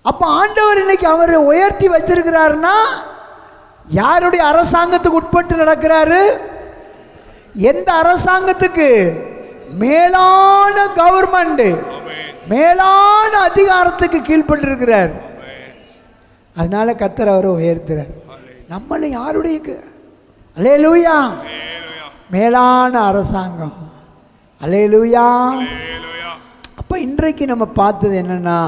அப்போ ஆண்டவர் இன்னைக்கு அவரை உயர்த்தி வச்சிருக்கிறாருன்னா யாருடைய அரசாங்கத்துக்கு உட்பட்டு நடக்கிறாரு? எந்த அரசாங்கத்துக்கு? மேலான கவர்மெண்ட், மேலான அதிகாரத்துக்கு கீழ்பட்டு இருக்கிறார். அதனால கர்த்தர் அவரை உயர்த்துறார். நம்மள யாருடைய? அல்லேலூயா. மேலான அரசாங்கம். அல்லேலூயா. அப்ப இன்றைக்கு நம்ம பார்த்தது என்னன்னா,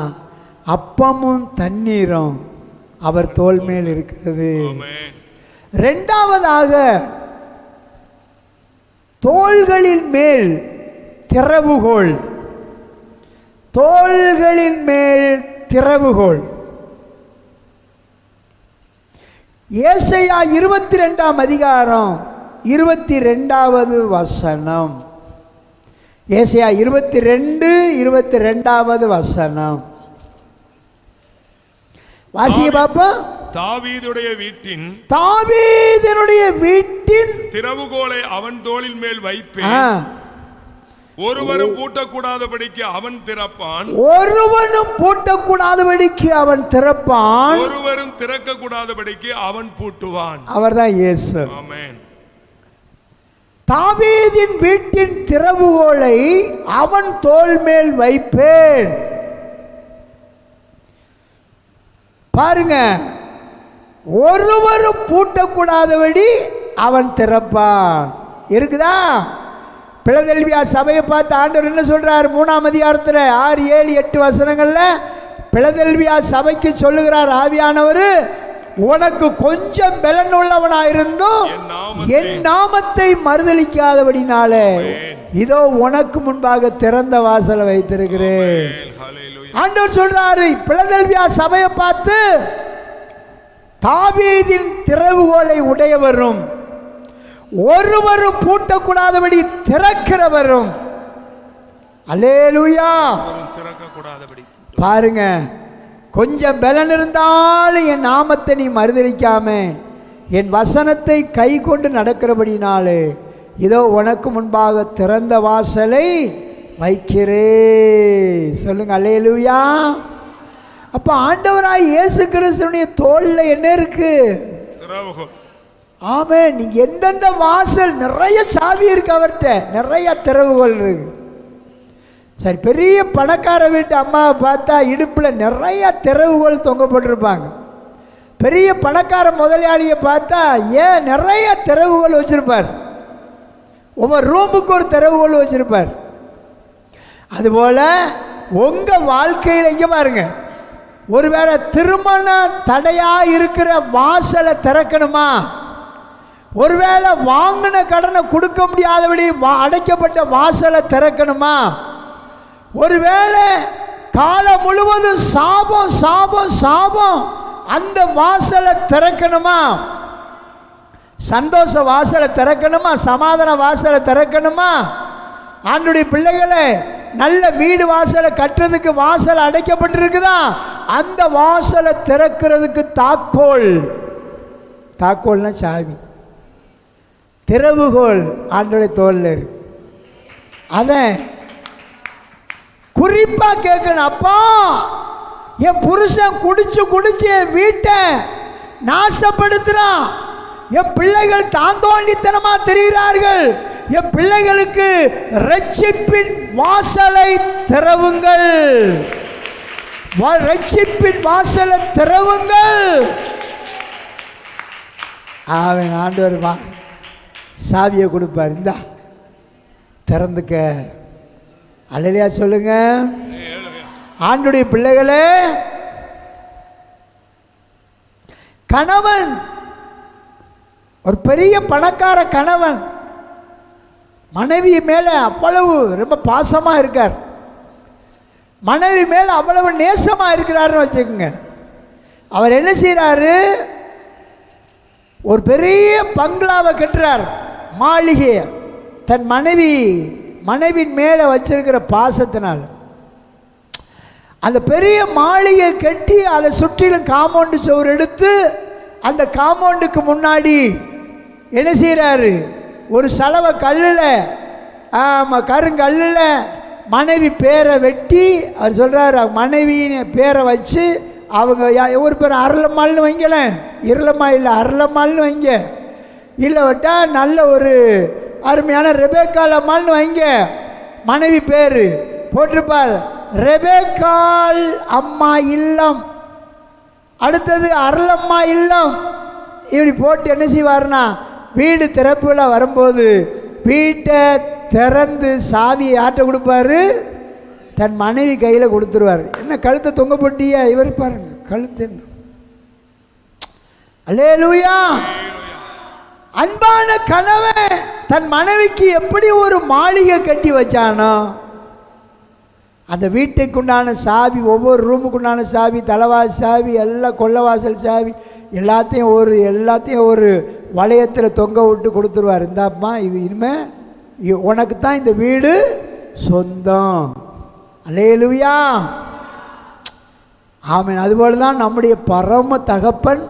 அப்பமும் தண்ணீரும் அவர் தோள் மேல் இருக்கிறது. இரண்டாவதாக தோள்களின் மேல் திறவுகோல். தோள்களின் மேல் திறவுகோல். ஏசாயா 22 அதிகாரம் 22வது வசனம். ஏசாயா 22 வசனம் வாசிங்க பாப்போம். தாவீதுடைய வீட்டின் திறவுகோலை அவன் தோளின் மேல் வைப்பேன், ஒருவரும் பூட்டக்கூடாதபடிக்கு அவன் திறப்பான், ஒருவனும் பூட்டக்கூடாதபடிக்கு அவன் திறப்பான், ஒருவரும் திறக்க கூடாதபடிக்கு அவன் பூட்டுவான். அவர்தான் இயேசு. ஆமென். தாவீதின் வீட்டின் திறவுகோலை அவன் தோள் மேல் வைப்பேன். பாருங்க, ஒருவரும் பூட்டக்கூடாதபடி அவன் திறப்பான். இருக்குதா? பிலதெல்பியா சபையை பார்த்து ஆண்டவர் என்ன சொல்றார்? 3ஆம் அதிகாரத்தில் 6, 7, 8 வசனங்கள்ல பிலதெல்பியா சபைக்கு சொல்லுகிறார் ஆவியானவர், உனக்கு கொஞ்சம் பலன் உள்ளவனாயிருந்தும் என் நாமத்தை மறுதலிக்காதபடினாலே இதோ உனக்கு முன்பாக திறந்த வாசலை வைத்திருக்கிறேன். ஆண்டவர் சொல்றாரு பிலதெல்பியா சபையை பார்த்து, தாவீதின் திறவுகோலை உடையவரும் ஒருவரும் பூட்டக்கூடாதபடி திறக்கிறவரும். அல்லேலூயா. பாருங்க, கொஞ்சம் பலன் இருந்தாலும் என் நாமத்தை நீ மறுதலிக்காம என் வசனத்தை கை கொண்டு நடக்கிறபடினாலே இதோ உனக்கு முன்பாக திறந்த வாசலை வைக்கிறே. சொல்லுங்க அல்லேலூயா. அப்ப ஆண்டவராய் இயேசு கிறிஸ்துவினுடைய தோல்ல என்ன இருக்கு? ஆமென். நீங்க எந்தெந்த வாசல், நிறைய சாவி இருக்கு அவர்கிட்ட, நிறைய திறவுகோல் இருக்கு. சரி, பெரிய பணக்கார வீட்டு அம்மாவை பார்த்தா இடுப்பில் நிறைய திறவுகோல் தொங்கப்பட்டிருப்பாங்க. பெரிய பணக்கார முதலாளியை பார்த்தா ஏன் நிறைய திறவுகோல் வச்சிருப்பார். ஒவ்வொரு ரூமுக்கு ஒரு திறவுகோல் வச்சிருப்பார். அதுபோல உங்க வாழ்க்கையில் இங்க பாருங்க, ஒருவேளை திருமண தடையா இருக்கிற வாசலை திறக்கணுமா? ஒருவேளை வாங்கின கடனை கொடுக்க முடியாதபடி அடைக்கப்பட்ட வாசலை திறக்கணுமா? ஒருவேளை காலம் முழுவதும் சாபம் சாபம் சாபம், அந்த வாசலை திறக்கணுமா? சந்தோஷ வாசலை திறக்கணுமா? சமாதான வாசலை திறக்கணுமா? ஆண்டுடைய பிள்ளைகளை நல்ல வீடு வாசலை கட்டுறதுக்கு வாசல் அடைக்கப்பட்டிருக்குதா? அந்த வாசலை திறக்கிறதுக்கு தாக்கோல், தாக்கோல்னா சாவி, திறவுகோல் ஆண்டுடைய தோல்ல இருக்கு. அதை குறிப்பா கேட்கணும். அப்பா, என் புருஷன் குடிச்சு குடிச்சு என் வீட்டை நாசப்படுத்துறான், என் பிள்ளைகள் தாந்தோண்டித்தனமா தெரிகிறார்கள், என் பிள்ளைகளுக்கு ரட்சிப்பின் வாசலை திறவுங்கள், ரட்சிப்பின் வாசலை திறவுங்கள். அவன் ஆண்டவர் சாவியை கொடுப்பார், இந்தா திறந்துக்க. அல்லேலூயா சொல்லுங்க. ஆண்டுடைய பிள்ளைகளே, கணவன் ஒரு பெரிய பணக்கார கணவன் மனைவி மேல அவ்வளவு ரொம்ப பாசமா இருக்கார், மனைவி மேல அவ்வளவு நேசமா இருக்கிறாருன்னு வச்சுக்கோங்க. அவர் என்ன செய்யறாரு? ஒரு பெரிய பங்களாவை கட்டுறார், மாளிகையை, தன் மனைவியின் மேலே வச்சிருக்கிற பாசத்தினால். அந்த பெரிய மாளிகை கட்டி அதை சுற்றிலும் காம்பவுண்டு சுவர் எடுத்து அந்த காம்பவுண்டுக்கு முன்னாடி என்ன செய்கிறாரு? ஒரு சலவை கல்லில், ஆமாம் கருங்கல்லில் மனைவி பேரை வெட்டி அவர் சொல்கிறார், மனைவியின் பேரை வச்சு அவங்க ஒரு பேர் அரளம்மாள்னு வைங்களேன், இருளம்மா இல்லை அரளம்மாள்னு வைங்க, இல்லை விட்டால் நல்ல ஒரு அருமையான ரெபேக்கால் அம்மாள்னு வைங்க. மனைவி பேர் போட்டிருப்பார், ரெபேக்கால் அம்மா இல்லம், அடுத்தது அருளம்மா இல்லம். இப்படி போட்டு என்ன செய்வார்னா, வீடு திறப்புல வரும்போது வீட்டை திறந்து சாவியை ஆட்ட கொடுப்பாரு, தன் மனைவி கையில் கொடுத்துருவார். என்ன கழுத்தை தொங்க போட்டியா? இவர் பாருங்க கழுத்து. அல்லேலூயா. அன்பான கணவன் தன் மனைவிக்கு எப்படி ஒரு மாளிகை கட்டி வச்சானோ, அந்த வீட்டுக்கு உண்டான சாவி, ஒவ்வொரு ரூமுக்கு உண்டான சாவி, தலைவாசல் சாவி, எல்லாம் கொல்லவாசல் சாவி, எல்லாத்தையும் ஒரு வளையத்தில் தொங்க விட்டு கொடுத்துருவார். இந்தாப்பா, இது இனிமே உனக்கு தான் இந்த வீடு சொந்தம். அல்லேலூயா. ஆமென். அதுபோல தான் நம்முடைய பரம தகப்பன்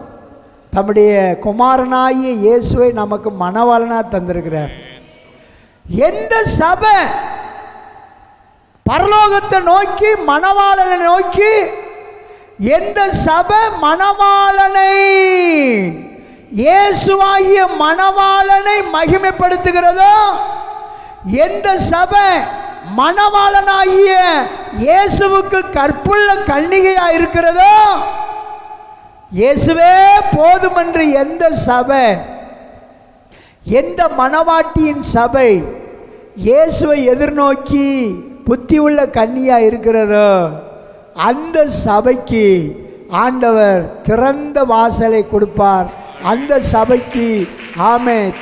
தம்முடைய குமாரனாகிய இயேசுவை நமக்கு மணவாளனாக தந்திருக்கிறார். எந்த சபை பரலோகத்தை நோக்கி மணவாளனை நோக்கி, எந்த சபை மணவாளனை, இயேசுவாகிய மணவாளனை மகிமைப்படுத்துகிறதோ, எந்த சபை மணவாளனாகிய இயேசுவுக்கு கற்புள்ள கன்னிகையா இருக்கிறதோ, இயேசுவே போதும் என்று எந்த சபை, எந்த மணவாட்டியின் சபை இயேசுவை எதிர்நோக்கி புத்தி உள்ள கன்னியா இருக்கிறதோ, அந்த சபைக்கு ஆண்டவர் திறந்த வாசலை கொடுப்பார். அந்த சபைக்கு ஆமென்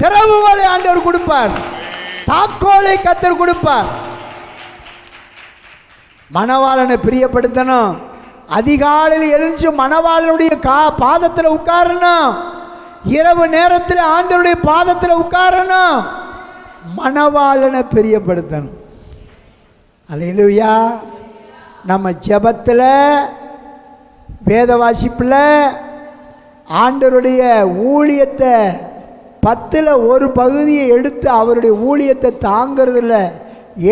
திறவுகோலை ஆண்டவர் கொடுப்பார். தாக்கோலை கர்த்தர் கொடுப்பார். மணவாளனை பிரியப்படுத்தணும். அதிகாலையில் எழுந்து மணவாளனுடைய பாதத்தில் உட்காரணும். இரவு நேரத்தில் ஆண்டவருடைய பாதத்தில் உட்காரணும். மணவாளனை பிரியப்படுத்தணும். அல்லேலூயா. நம்ம ஜெபத்தில், வேத வாசிப்பில், ஆண்டவருடைய ஊழியத்தை 10ல் ஒரு பகுதியை எடுத்து அவருடைய ஊழியத்தை தாங்கிறதுல,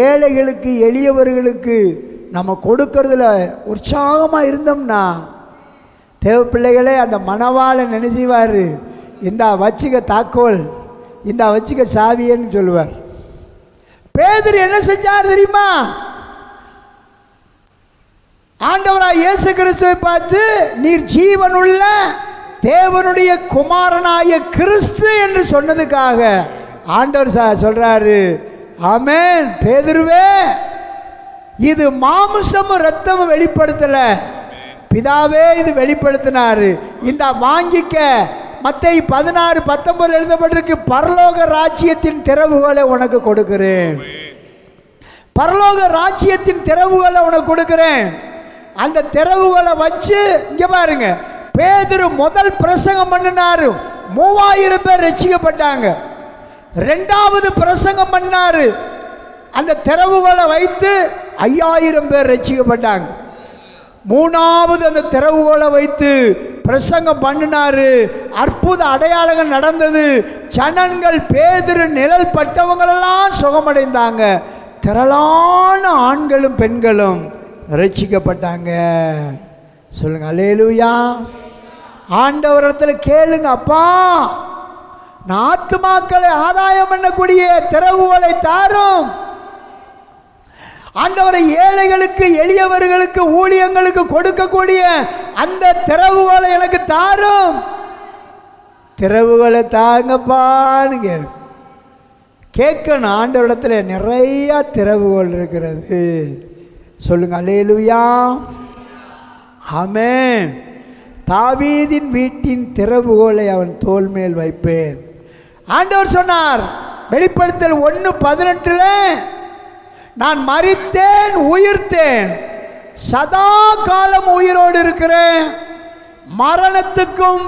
ஏழைகளுக்கு எளியவர்களுக்கு நம்ம கொடுக்கறதுல உற்சாகமாக இருந்தோம்னா, தேவ பிள்ளைகளே, அந்த மணவாளன் நினைச்சுவார், இந்தா வச்சுக்க தாக்கோல், இந்தா வச்சுக்க சாவியன்னு சொல்லுவார். பேதுரு என்ன செஞ்சார் தெரியுமா? ஆண்டவராய் இயேசு கிறிஸ்துவை பார்த்து, நீர் ஜீவனுள்ள தேவனுடைய குமாரனாய கிறிஸ்து என்று சொன்னதுக்காக ஆண்டவர் சொல்றாரு, ஆமென், பேதுருவே, இது மாம்சமும் ரத்தமும் வெளிப்படுத்தல, பிதாவே இது வெளிப்படுத்தினாரு. இந்த வாங்கிக்க. மத்தேயு 16:19 எழுதப்பட்டிருக்கு, பரலோக ராஜ்யத்தின் திறவுகளை உனக்கு கொடுக்கிறேன். பரலோக ராஜ்யத்தின் திறவுகளை உனக்கு கொடுக்கிறேன். அந்த திறவுகளை வச்சு இங்க பாருங்க, பேதுரு முதல் பிரசங்கம் பண்ணினாரு, 3000 பேர் ரட்சிக்கப்பட்டாங்க. 2வது பிரசங்கம் பண்ணாரு, அந்த திறவுகளை வைத்து 5000 பேர் ரட்சிக்கப்பட்டாங்க. 3வது அந்த திறவுகளை வைத்து பிரசங்கம் பண்ணினாரு, அற்புத அடையாளங்கள் நடந்தது. ஜனங்கள் பேதுரு நிழல் பட்டவங்களெல்லாம் சுகமடைந்தாங்க. திரளான ஆண்களும் பெண்களும் ரட்சிக்கப்பட்டாங்க. சொல்லுங்க அல்லேலூயா. ஆண்டவரிடத்தில் கேளுங்க, அப்பா, நான் ஆத்துமாக்களை ஆதாயம் பண்ணக்கூடிய திறவுகளை தாரும். ஆண்டவரை ஏழைகளுக்கு எளியவர்களுக்கு ஊழியங்களுக்கு கொடுக்கக்கூடிய அந்த திறவுகளை எனக்கு தாரும். திறவுகளை தாங்கப்பான்னு கேட்கணும். ஆண்டவரிடத்தில் நிறைய திறவுகள் இருக்கிறது. சொல்லுங்க அல்லேலூயா. ஆமென். தாவீதின் வீட்டின் திறவுகோலை அவன் தோள் மேல் வைப்பேன். ஆண்டவர் சொன்னார் வெளிப்படுத்தல் 1:18, நான் மரித்தேன், உயிர்த்தேன், சதா காலம் உயிரோடு இருக்கிறேன், மரணத்துக்கும்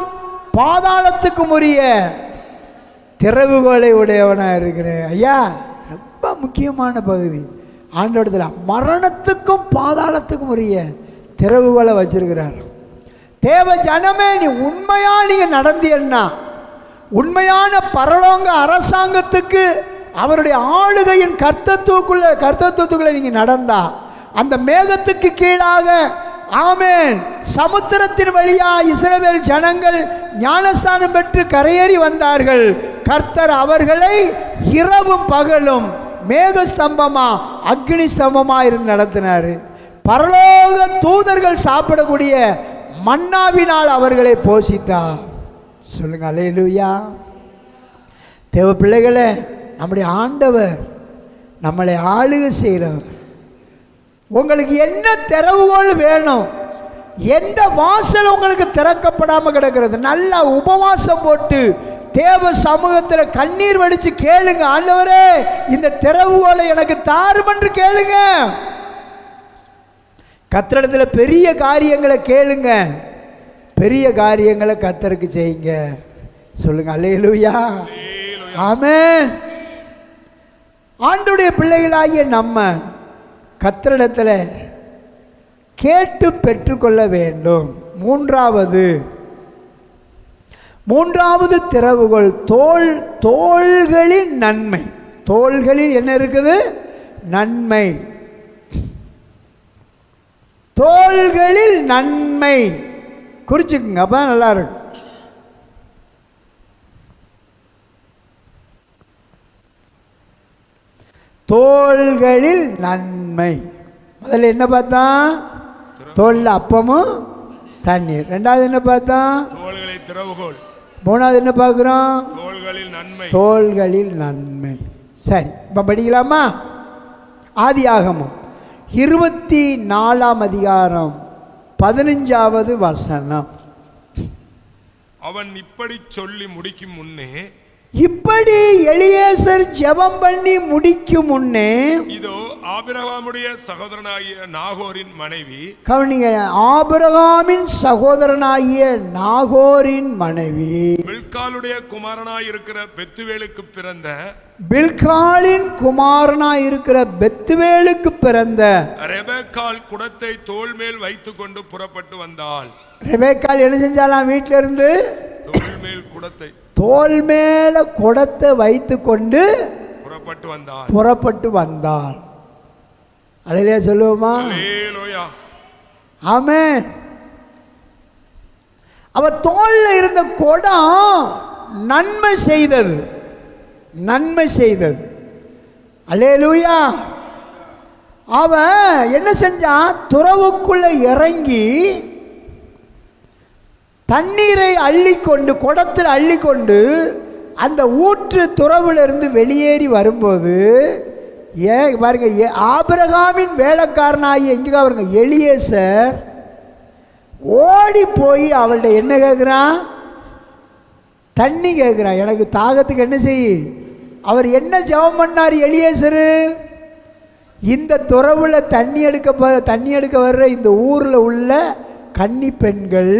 பாதாளத்துக்கும் உரிய திறவுகோலை உடையவனாக இருக்கிறேன். ஐயா, ரொம்ப முக்கியமான பகுதி. ஆண்டவரிடத்தில் மரணத்துக்கும் பாதாளத்துக்கும் உரிய திறவுகோலை வச்சிருக்கிறார். தேவ ஜனமே, நீ உண்மையா நீங்க நடந்தீன்னா, உண்மையான பரலோக அரசாங்கத்துக்கு அவருடைய ஆளுகையின் கர்த்தத்துவத்துக்குள்ள நீங்க நடந்தா, அந்த மேகத்துக்கு கீழாக, ஆமென், சமுத்திரத்தின் வழியா இஸ்ரவேல் ஜனங்கள் ஞானஸ்தானம் பெற்று கரையேறி வந்தார்கள். கர்த்தர் அவர்களை இரவும் பகலும் மேக ஸ்தம்பமா அக்னி ஸ்தம்பமா இருந்து நடத்தினாரு. பரலோக தூதர்கள் சாப்பிடக்கூடிய மன்னாவினால் அவர்களை போஷித்தார். சொல்லுங்க அல்லேலூயா. தேவ பிள்ளைகளே, நம்முடைய ஆண்டவர் நம்மளை ஆளுகை செய்கிறவர். உங்களுக்கு என்ன திறவுகோல் வேணும்? எந்த வாசல் உங்களுக்கு திறக்கப்படாமல் கிடக்கிறது? நல்லா உபவாசம் போட்டு தேவ சமூகத்தில் கண்ணீர் வடித்து கேளுங்க, ஆண்டவரே இந்த திறவுகோலை எனக்கு தாரும் என்று கேளுங்க. கர்த்தரிடத்தில் பெரிய காரியங்களை கேளுங்க, பெரிய காரியங்களை கர்த்தருக்கு செய்யுங்க. சொல்லுங்க அல்லேலூயா. ஆமென். ஆண்டவருடைய பிள்ளைகளாகிய நம்ம கர்த்தரிடத்தில் கேட்டு பெற்றுக்கொள்ள வேண்டும். மூன்றாவது திறவுகோல் தோள்களின் நன்மை. தோள்களில் என்ன இருக்குது? நன்மை. தோள்களில் நன்மை குறிச்சுக்குங்க, அப்பதான் நல்லா இருக்கும். தோள்களில் நன்மை. முதல்ல என்ன பார்த்தா? தோல்ல அப்பமும் தண்ணீர். ரெண்டாவது என்ன பார்த்தா? தோள்களை திறவுகோல். மூணாவது என்ன பார்க்குறோம்? தோள்களில் நன்மை. தோள்களில் நன்மை. சரி, இப்போ படிக்கலாமா? ஆதியாகமம் 24 அதிகாரம் 15வது வசனம். அவன் இப்படி சொல்லி முடிக்கும் முன்னே இப்படி எலியேசர் ஜெபம் பண்ணி முடிக்கும் முன்னே இதோ ஆபிரகாமுடைய சகோதரனாகிய நாகோரின் மனைவி, கவனிங்க, ஆபிரகாமின் சகோதரனாகிய நாகோரின் மனைவி மில்காளுடைய குமாரனாய் இருக்கிற பெத்துவேலுக்கு பிறந்த, பில்காலின் குமாரனாய் இருக்கிற பெத்துவேலுக்கு பிறந்த ரெபெக்காள் குடத்தை தோள் மேல் வைத்துக் கொண்டு புறப்பட்டு வந்தாள். ரெபெக்காள் என்ன செஞ்சாலாம்? வீட்டில இருந்து தோள் மேல் குடத்தை, தோல் மேல குடத்தை வைத்து கொண்டு புறப்பட்டு வந்தாள். அல்லேலூயா சொல்லுவோமா? அல்லேலூயா. ஆமென். அவ தோல்ல இருந்த குடம் நன்மை செய்தது, நன்மை செய்தது. அல்லேலூயா. அவ என்ன செஞ்சா? துறவுக்குள்ள இறங்கி தண்ணீரை அள்ளிக்கொண்டு, குடத்தில் அள்ளிக்கொண்டு அந்த ஊற்று துறவுல வெளியேறி வரும்போது, ஏன் பாருங்க, ஆபிரகாமின் வேலைக்காரனாகிய எங்க பாருங்க எலியேசர் ஓடி போய் அவள்கிட்ட என்ன கேட்குறான்? தண்ணி கேட்குறான். எனக்கு தாகத்துக்கு என்ன செய்? அவர் என்ன ஜெபம் பண்ணார் எலியேசரு? இந்த துறவுல தண்ணி எடுக்க வர்ற இந்த ஊரில் உள்ள கன்னி பெண்கள்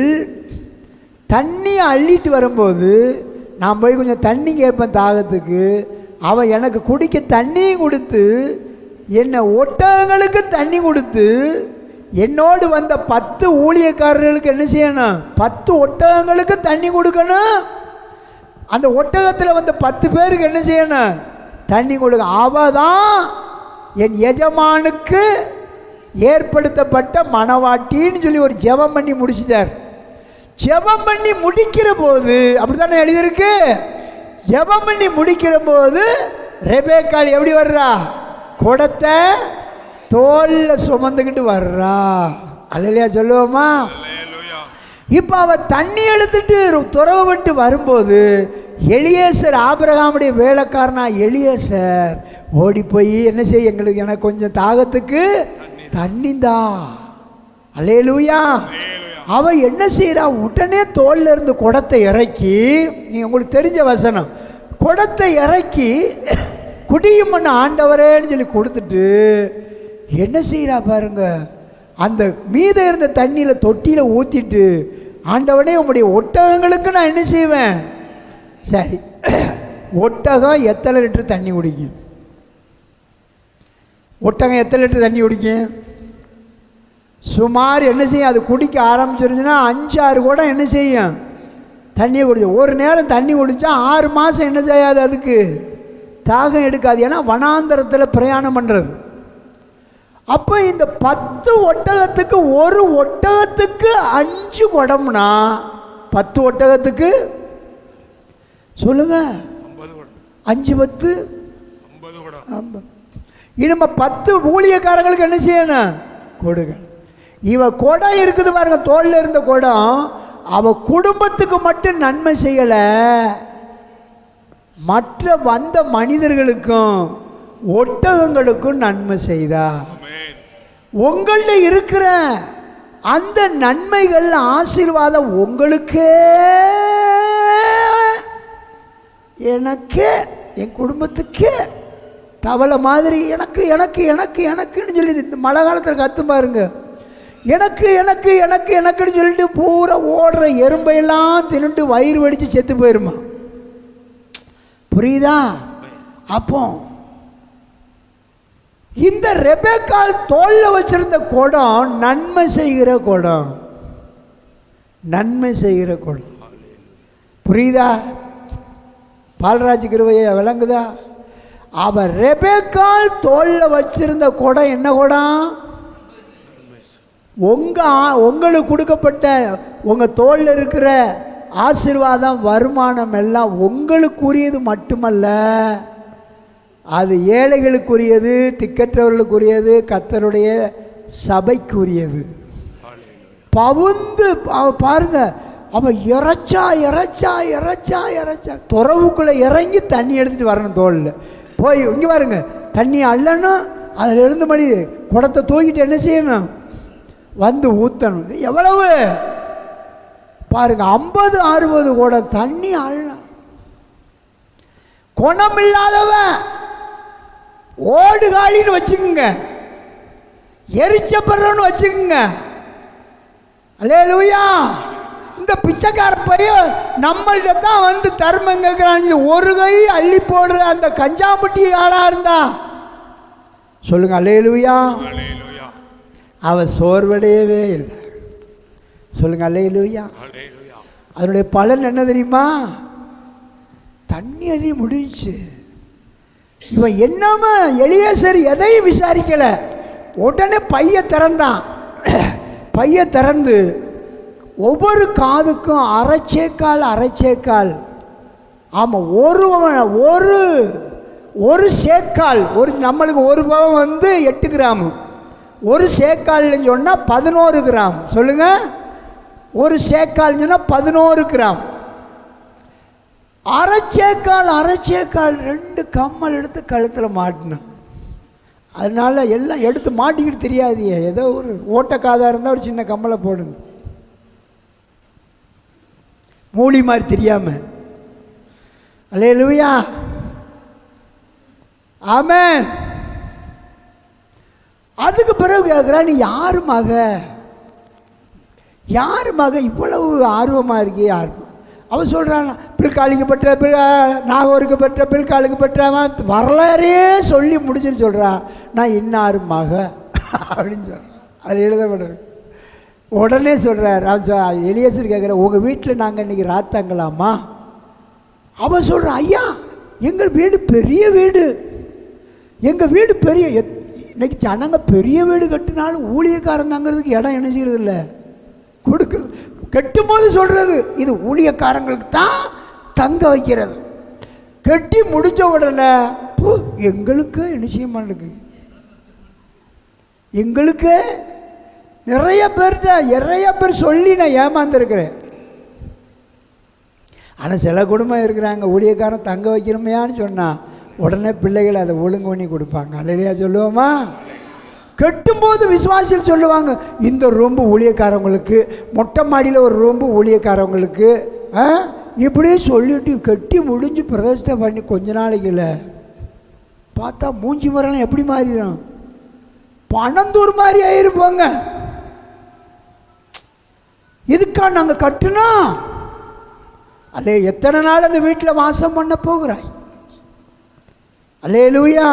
தண்ணி அள்ளிட்டு வரும்போது நான் போய் கொஞ்சம் தண்ணி கேட்பேன் தாகத்துக்கு. அவன் எனக்கு குடிக்க தண்ணியும் கொடுத்து, என்னை ஒட்டகங்களுக்கு தண்ணி கொடுத்து, என்னோடு வந்த 10 ஊழியக்காரர்களுக்கு என்ன செய்யணும்? 10 ஒட்டகங்களுக்கு தண்ணி கொடுக்கணும். அந்த ஒட்டகத்தில் வந்த 10 பேருக்கு என்ன செய்யணும்? தண்ணி கொடுக்க. அவதான் என் எஜமானுக்கு ஏற்படுத்தப்பட்ட மணவாட்டின்னு சொல்லி ஒரு ஜெபம் பண்ணி முடிச்சிட்டார். ஜெபம் பண்ணி முடிக்கிற போது அப்படித்தானே எழுதியிருக்கு. ஜெபம் பண்ணி முடிக்கிற போது ரெபெக்காள் எப்படி வர்றா? குடத்தை தோல்ல சுமந்துக்கிட்டு வர்றா. அல்லேலூயா சொல்லுவோமா? இப்போ அவ தண்ணி எடுத்துட்டு துறவு விட்டு வரும்போது எலியேசர், ஆபிரகாமுடைய வேலைக்காரனா எலியேசர் ஓடி போய் என்ன செய்ய? எனக்கு கொஞ்சம் தாகத்துக்கு தண்ணிந்தா. அல்லேலூயா. அவ என்ன செய்யறா? உடனே தோல்ல இருந்து குடத்தை இறக்கி, நீ உங்களுக்கு தெரிஞ்ச வசனம், குடத்தை இறக்கி குடியும் பண்ண ஆண்டவரேன்னு சொல்லி கொடுத்துட்டு என்ன செய்யறா பாருங்க, அந்த மீத இருந்த தண்ணியில தொட்டியில ஊத்திட்டு, ஆண்டவனே உங்களுடைய ஒட்டகங்களுக்கு நான் என்ன செய்வேன்? சரி, ஒட்டகம் எத்தனை லிட்டர் தண்ணி குடிக்கும்? ஒட்டகம் எத்தனை லிட்டர் தண்ணி குடிக்கும்? சுமார் என்ன செய்யும்? அது குடிக்க ஆரம்பிச்சிருச்சுன்னா 5-6 குடம் என்ன செய்யும்? தண்ணியை குடிக்கும். ஒரு நேரம் தண்ணி குடித்தா 6 மாதம் என்ன செய்யாது? அதுக்கு தாகம் எடுக்காது. ஏன்னா வனாந்தரத்தில் பிரயாணம் பண்ணுறது. அப்போ இந்த 10 ஒட்டகத்துக்கு, ஒரு ஒட்டகத்துக்கு 5 குடம்னா 10 ஒட்டகத்துக்கு சொல்லுங்க, 5 10 50 குடம். இனிமே 10 ஊழியக்காரங்களுக்கு என்ன செய்யணும்? கொடுங்க. இவ குடம் இருக்குது பாருங்க, தோல்ல இருந்த குடம், அவ குடும்பத்துக்கு மட்டும் நன்மை செய்யல, மற்ற வந்த மனிதர்களுக்கும் ஒட்டகங்களுக்கும் நன்மை செய்தா. உங்கள்ட இருக்கிற அந்த நன்மைகள், ஆசீர்வாதம் உங்களுக்கே, எனக்கு, என் குடும்பத்துக்கே தவளை மாதிரி எனக்கு எனக்கு எனக்கு எனக்குன்னு சொல்லி இந்த மழை காலத்தில் கத்து பாருங்க, எனக்கு எனக்கு எனக்கு எனக்குன்னு சொல்லிட்டு பூரா ஓடுற எறும்பையெல்லாம் தின்னுட்டு வயிறு வடித்து செத்து போயிருமா. புரியுதா? அப்போ இந்த ரெபெக்காள் தோல்ல வச்சிருந்த குடம் நன்மை செய்கிற குடம், நன்மை செய்கிற குடம். புரியுதா? பால்ராஜ் கிருபையை விளங்குதா? அவ ரெபெக்காள் தோல்ல வச்சிருந்த குடம் என்ன குடம்? உங்களுக்கு கொடுக்கப்பட்ட உங்க தோல்ல இருக்கிற ஆசீர்வாதம், வருமானம் எல்லாம் உங்களுக்குரியது மட்டுமல்ல, அது ஏழைகளுக்குரியது, திக்கற்றவர்களுக்குரியது, கர்த்தருடைய சபைக்குரியது. பவுந்து பாருங்க, அவன் இறைச்சா இறைச்சா இறைச்சா இறைச்சா துறவுக்குள்ள இறங்கி தண்ணி எடுத்துட்டு வரணும். தோல்ல போய் இங்கே பாருங்க, தண்ணி அள்ளணும், அதில் இருந்து மணி குடத்தை தூக்கிட்டு என்ன செய்யணும்? வந்து ஊற்றணும். எவ்வளவு பாருங்க, 50-60 குடம் தண்ணி அள்ளணும். குணம் இல்லாதவன் ஓடுகாலின்னு வச்சுக்கோங்க, எரிச்சப்படுறவன்னு வச்சுக்கோங்க. அல்லேலூயா. இந்த பிச்சைக்கார பையன் நம்மள்கிட்ட தான் வந்து தர்மம் கேட்குறான்னு ஒரு கை அள்ளி போடுற அந்த கஞ்சாம்பட்டி ஆளா இருந்தா சொல்லுங்க. அல்லேலூயா. அவ சோர்வடையவே இல்லை. சொல்லுங்க. அல்லேலூயா. அதனுடைய பலன் என்ன தெரியுமா? தண்ணி அள்ளி முடிஞ்சு. இவன் என்னமா எலியேசர் எதையும் விசாரிக்கல, உடனே பைய திறந்தான். பைய திறந்து ஒவ்வொரு காதுக்கும் அரைச்சேக்கால், ஆமாம், ஒரு சேக்கால், ஒரு நம்மளுக்கு ஒரு பவன் வந்து 8 கிராம், ஒரு சேக்கால்னு சொன்னால் 11 கிராம். சொல்லுங்க. ஒரு சேக்கால்னு சொன்னால் 11 கிராம். அரைச்சேக்கால் 2 கம்மல் எடுத்து கழுத்தில் மாட்டினான். அதனால எல்லாம் எடுத்து மாட்டிக்கிட்டு தெரியாது, ஏதோ ஒரு ஓட்டக்காதாக இருந்தால் ஒரு சின்ன கம்மலை போடுங்க, மூலி மாதிரி தெரியாம. அல்லேலூயா. ஆமென். அதுக்கு பிறகு கேட்குறான், நீ யாரு மக இவ்வளவு ஆர்வமா இருக்கே? யாரு? அவன் சொல்கிறான், பில்காலிக்கு பெற்ற, நாகோருக்கு பெற்ற, பில்காலுக்கு பெற்றவன் வரலாறே சொல்லி முடிச்சுன்னு சொல்கிறான். நான் இன்னாரு மக அப்படின்னு சொல்கிறான். அது எழுதப்படுறது. உடனே சொல்கிறார், அவன் எலியேசர் கேட்குற, உங்கள் வீட்டில் நாங்கள் இன்றைக்கி ராத்தாங்களாமா? அவன் சொல்கிறான், ஐயா எங்கள் வீடு பெரிய வீடு, எங்கள் வீடு பெரிய, இன்னைக்கு ஜனங்க பெரிய வீடு கட்டினாலும் ஊழியக்காரன் தங்கிறதுக்கு இடம் என்ன செய்யறது இல்லை, கொடுக்குறது. கட்டும்போது சொல்கிறது, இது ஊழியக்காரங்களுக்கு தான் தங்க வைக்கிறது. கட்டி முடிஞ்ச உடனே எங்களுக்கு என்ன செய்ய மாட்டேங்குது, எங்களுக்கு நிறைய பேர் சொல்லி நான் ஏமாந்துருக்கிறேன். ஆனால் சில குடும்பம் இருக்கிறாங்க, ஊழியக்காரன் தங்க வைக்கணுமையான்னு சொன்னால் உடனே பிள்ளைகளை அதை ஒழுங்கு பண்ணி கொடுப்பாங்க. அல்லையா சொல்லுவோமா? கட்டும்போது விசுவாசிகள் சொல்லுவாங்க, இந்த ரூம்பு ஊழியக்காரவங்களுக்கு, மொட்டை மாடியில் ஒரு ரூம்பு ஊழியக்காரவங்களுக்கு, இப்படியே சொல்லிட்டு கட்டி முடிஞ்சு பிரதிஷ்டை பண்ணி கொஞ்ச நாளைக்குல பார்த்தா மூஞ்சி மரம் எப்படி மாறிடும், பணந்தூர் மாதிரி ஆயிருப்பாங்க. இதுக்கா நாங்கள் கட்டுனோம்? அல்லே எத்தனை நாள் அந்த வீட்டில் வாசம் பண்ண போகிறாய்? அல்லேலூயா.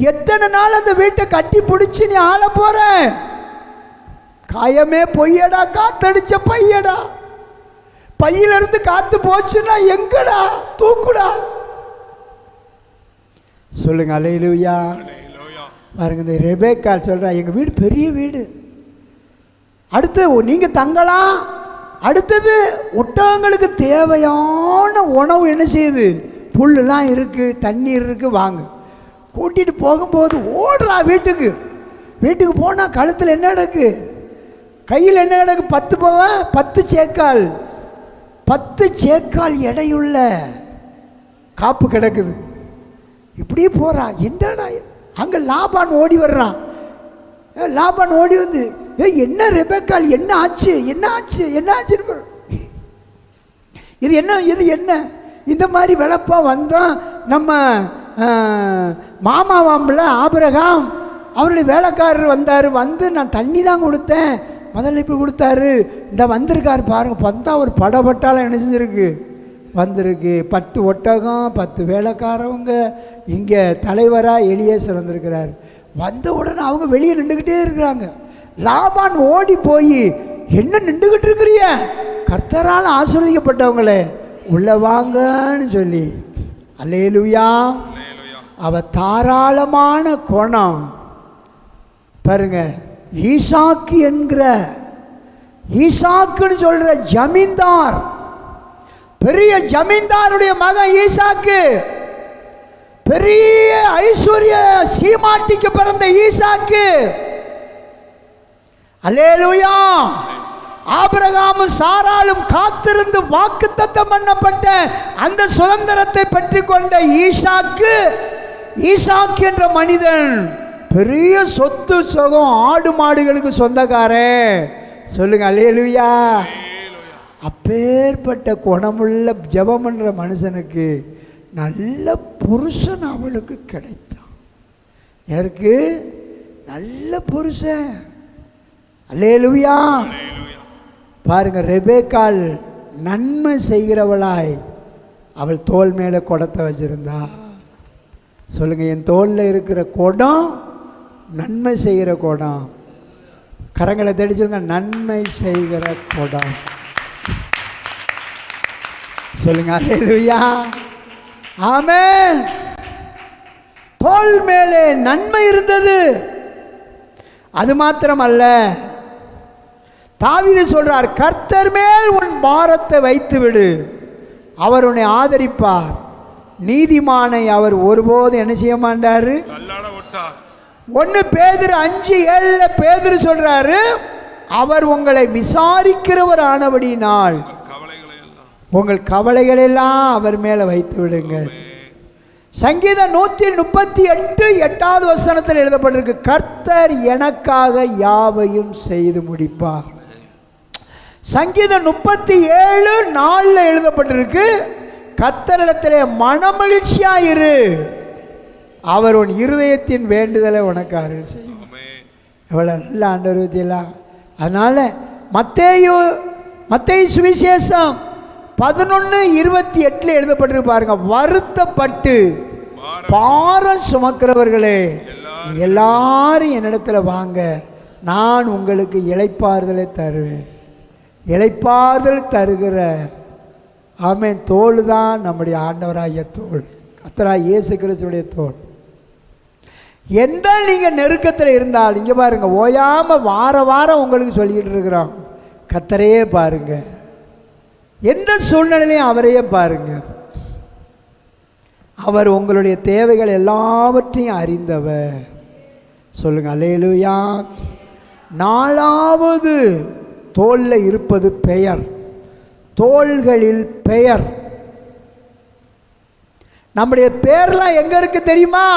எத்தனை நாள் அந்த வீட்டை கட்டி பிடிச்சி நீ ஆள போற? காயமே பொய்யடா, காத்தடிச்ச பையடா, பையிலிருந்து காத்து போச்சுன்னா எங்கடா தூக்குடா? சொல்லுங்க. அல்லேலூயா. பாருங்க, இந்த ரெபேக்காள் சொல்றா, எங்க வீடு பெரிய வீடு, அடுத்து நீங்க தங்கலாம், அடுத்தது ஒட்டகங்களுக்கு தேவையான உணவு என்ன செய்யுது, புல்லுலாம் இருக்கு, தண்ணீர் இருக்கு, வாங்க. கூட்டிட்டு போகும்போது ஓடுறா வீட்டுக்கு. வீட்டுக்கு போனால் கழுத்தில் என்ன கிடக்கு, கையில் என்ன கிடக்கு, 10 பவன் 10 சேக்கால், 10 சேக்கால் எடையுள்ள காப்பு கிடக்குது. இப்படி போறா. என்னடா அங்கே லாபான் ஓடி வர்றான். லாபான் ஓடி வந்து, என்ன ரெபேக்காள், என்ன ஆச்சு, என்ன ஆச்சு, என்ன ஆச்சுன்னு, இது என்ன, இது என்ன, இந்த மாதிரி விளப்பா வந்தோம். நம்ம மாமாவாம்பில் ஆபிரகாம் அவருடைய வேலைக்காரர் வந்தார், வந்து நான் தண்ணி தான் கொடுத்தேன், முதல்ல இப்படி கொடுத்தாரு, இந்த வந்திருக்காரு பாருங்க. பார்த்தா ஒரு படப்பட்டாலும் என்ன செஞ்சுருக்கு, வந்திருக்கு. 10 ஒட்டகம், 10 வேலைக்காரவங்க, இங்கே தலைவராக எலியேசர் வந்திருக்கிறார். வந்த உடனே அவங்க வெளியே நின்றுக்கிட்டே இருக்கிறாங்க. லாபான் ஓடி போய், என்ன நின்றுக்கிட்டு இருக்கிறிய, கர்த்தரால் ஆசீர்வதிக்கப்பட்டவங்களே உள்ள வாங்கன்னு சொல்லி. அல்லேலூயா. அவ தாராளமான குணம் பாருங்க. ஈசாக்கு என்கிற, ஈசாக்குன்னு சொல்ற ஜமீன்தார், பெரிய ஜமீன்தாருடைய மகன் ஈசாக்கு, பெரிய ஐஸ்வர்ய சீமாட்டிக்கு பிறந்த ஈசாக்கு. அல்லேலூயா. ஆபிரகாமும் சாராளும் காத்திருந்து வாக்குத்தத்தம் பண்ணப்பட்ட அந்த சுதந்திரத்தை பெற்று கொண்ட ஈசாக்கு, ஈசாக்கு என்ற மனிதன் பெரிய சொத்து சுகம், ஆடு மாடுகளுக்கு சொந்தக்காரன். சொல்லுங்க. அல்லேலூயா. அப்பேற்பட்ட குணமுள்ள ஜெபம் பண்ற மனுஷனுக்கு நல்ல புருஷன் அவளுக்கு கிடைத்தான். யாருக்கு? நல்ல புருஷன். அல்லேலூயா. பாருங்க, ரெபேக்காள் நன்மை செய்கிறவளாய் அவள் தோள் மேலே குடத்தை வச்சிருந்தா. சொல்லுங்க, என் தோளில் இருக்கிற குடம் நன்மை செய்கிற குடம். கரங்களை தேடி சொல்லுங்க, நன்மை செய்கிற குடம். சொல்லுங்க அல்லேலூயா. ஆமென். தோள் மேலே நன்மை இருந்தது. அது மாத்திரமல்ல, தாவீது சொல்றார், கர்த்தர் மேல் உன் பாரத்தை வைத்து விடு, அவர் உன்னை ஆதரிப்பார். நீதிமானை அவர் ஒருபோது என்ன செய்ய மாட்டாரு? 1 பேதுரு 5:7 பேதுரு சொல்றாரு, அவர் உங்களை விசாரிக்கிறவர் ஆனபடினால் உங்கள் கவலைகள் எல்லாம் அவர் மேல வைத்து விடுங்கள். சங்கீதம் 138:8 எழுதப்பட்டிருக்கு, கர்த்தர் எனக்காக யாவையும் செய்து முடிப்பார். சங்கீதம் 37:4 எழுதப்பட்டிருக்கு, கர்த்தரிடத்திலே மனமகிழ்ச்சியாயிரு, அவர் உன் இருதயத்தின் வேண்டுதலை உனக்கு அருள் செய்யும். எவ்வளவு நல்ல ஆண்டவர் பத்தியெல்லாம். அதனால மத்தேயு சுவிசேஷம் 11:28 எழுதப்பட்டிருக்கு பாருங்க, வருத்தப்பட்டு பாரம் சுமக்கிறவர்களே எல்லாரும் என்னிடத்துல வாங்க, நான் உங்களுக்கு இளைப்பாறுதலை தருவேன். இளைப்பாறுதல் தருகிற ஆமென் தோல் தான் நம்முடைய ஆண்டவராகிய தோல், கர்த்தராகிய இயேசு கிறிஸ்துவுடைய தோல். எந்த நீங்கள் நெருக்கத்தில் இருந்தால் இங்கே பாருங்க, ஓயாமல் வாரம் உங்களுக்கு சொல்லிக்கிட்டு இருக்கிறோம், கர்த்தரையே பாருங்க. எந்த சூழ்நிலையும் அவரையே பாருங்க. அவர் உங்களுடைய தேவைகள் எல்லாவற்றையும் அறிந்தவர். சொல்லுங்க அல்லேலூயா. 4வது தோல்ல இருப்பது பெயர். தோள்களில் பெயர். நம்முடைய பெயர்லாம் எங்க இருக்கு தெரியுமா?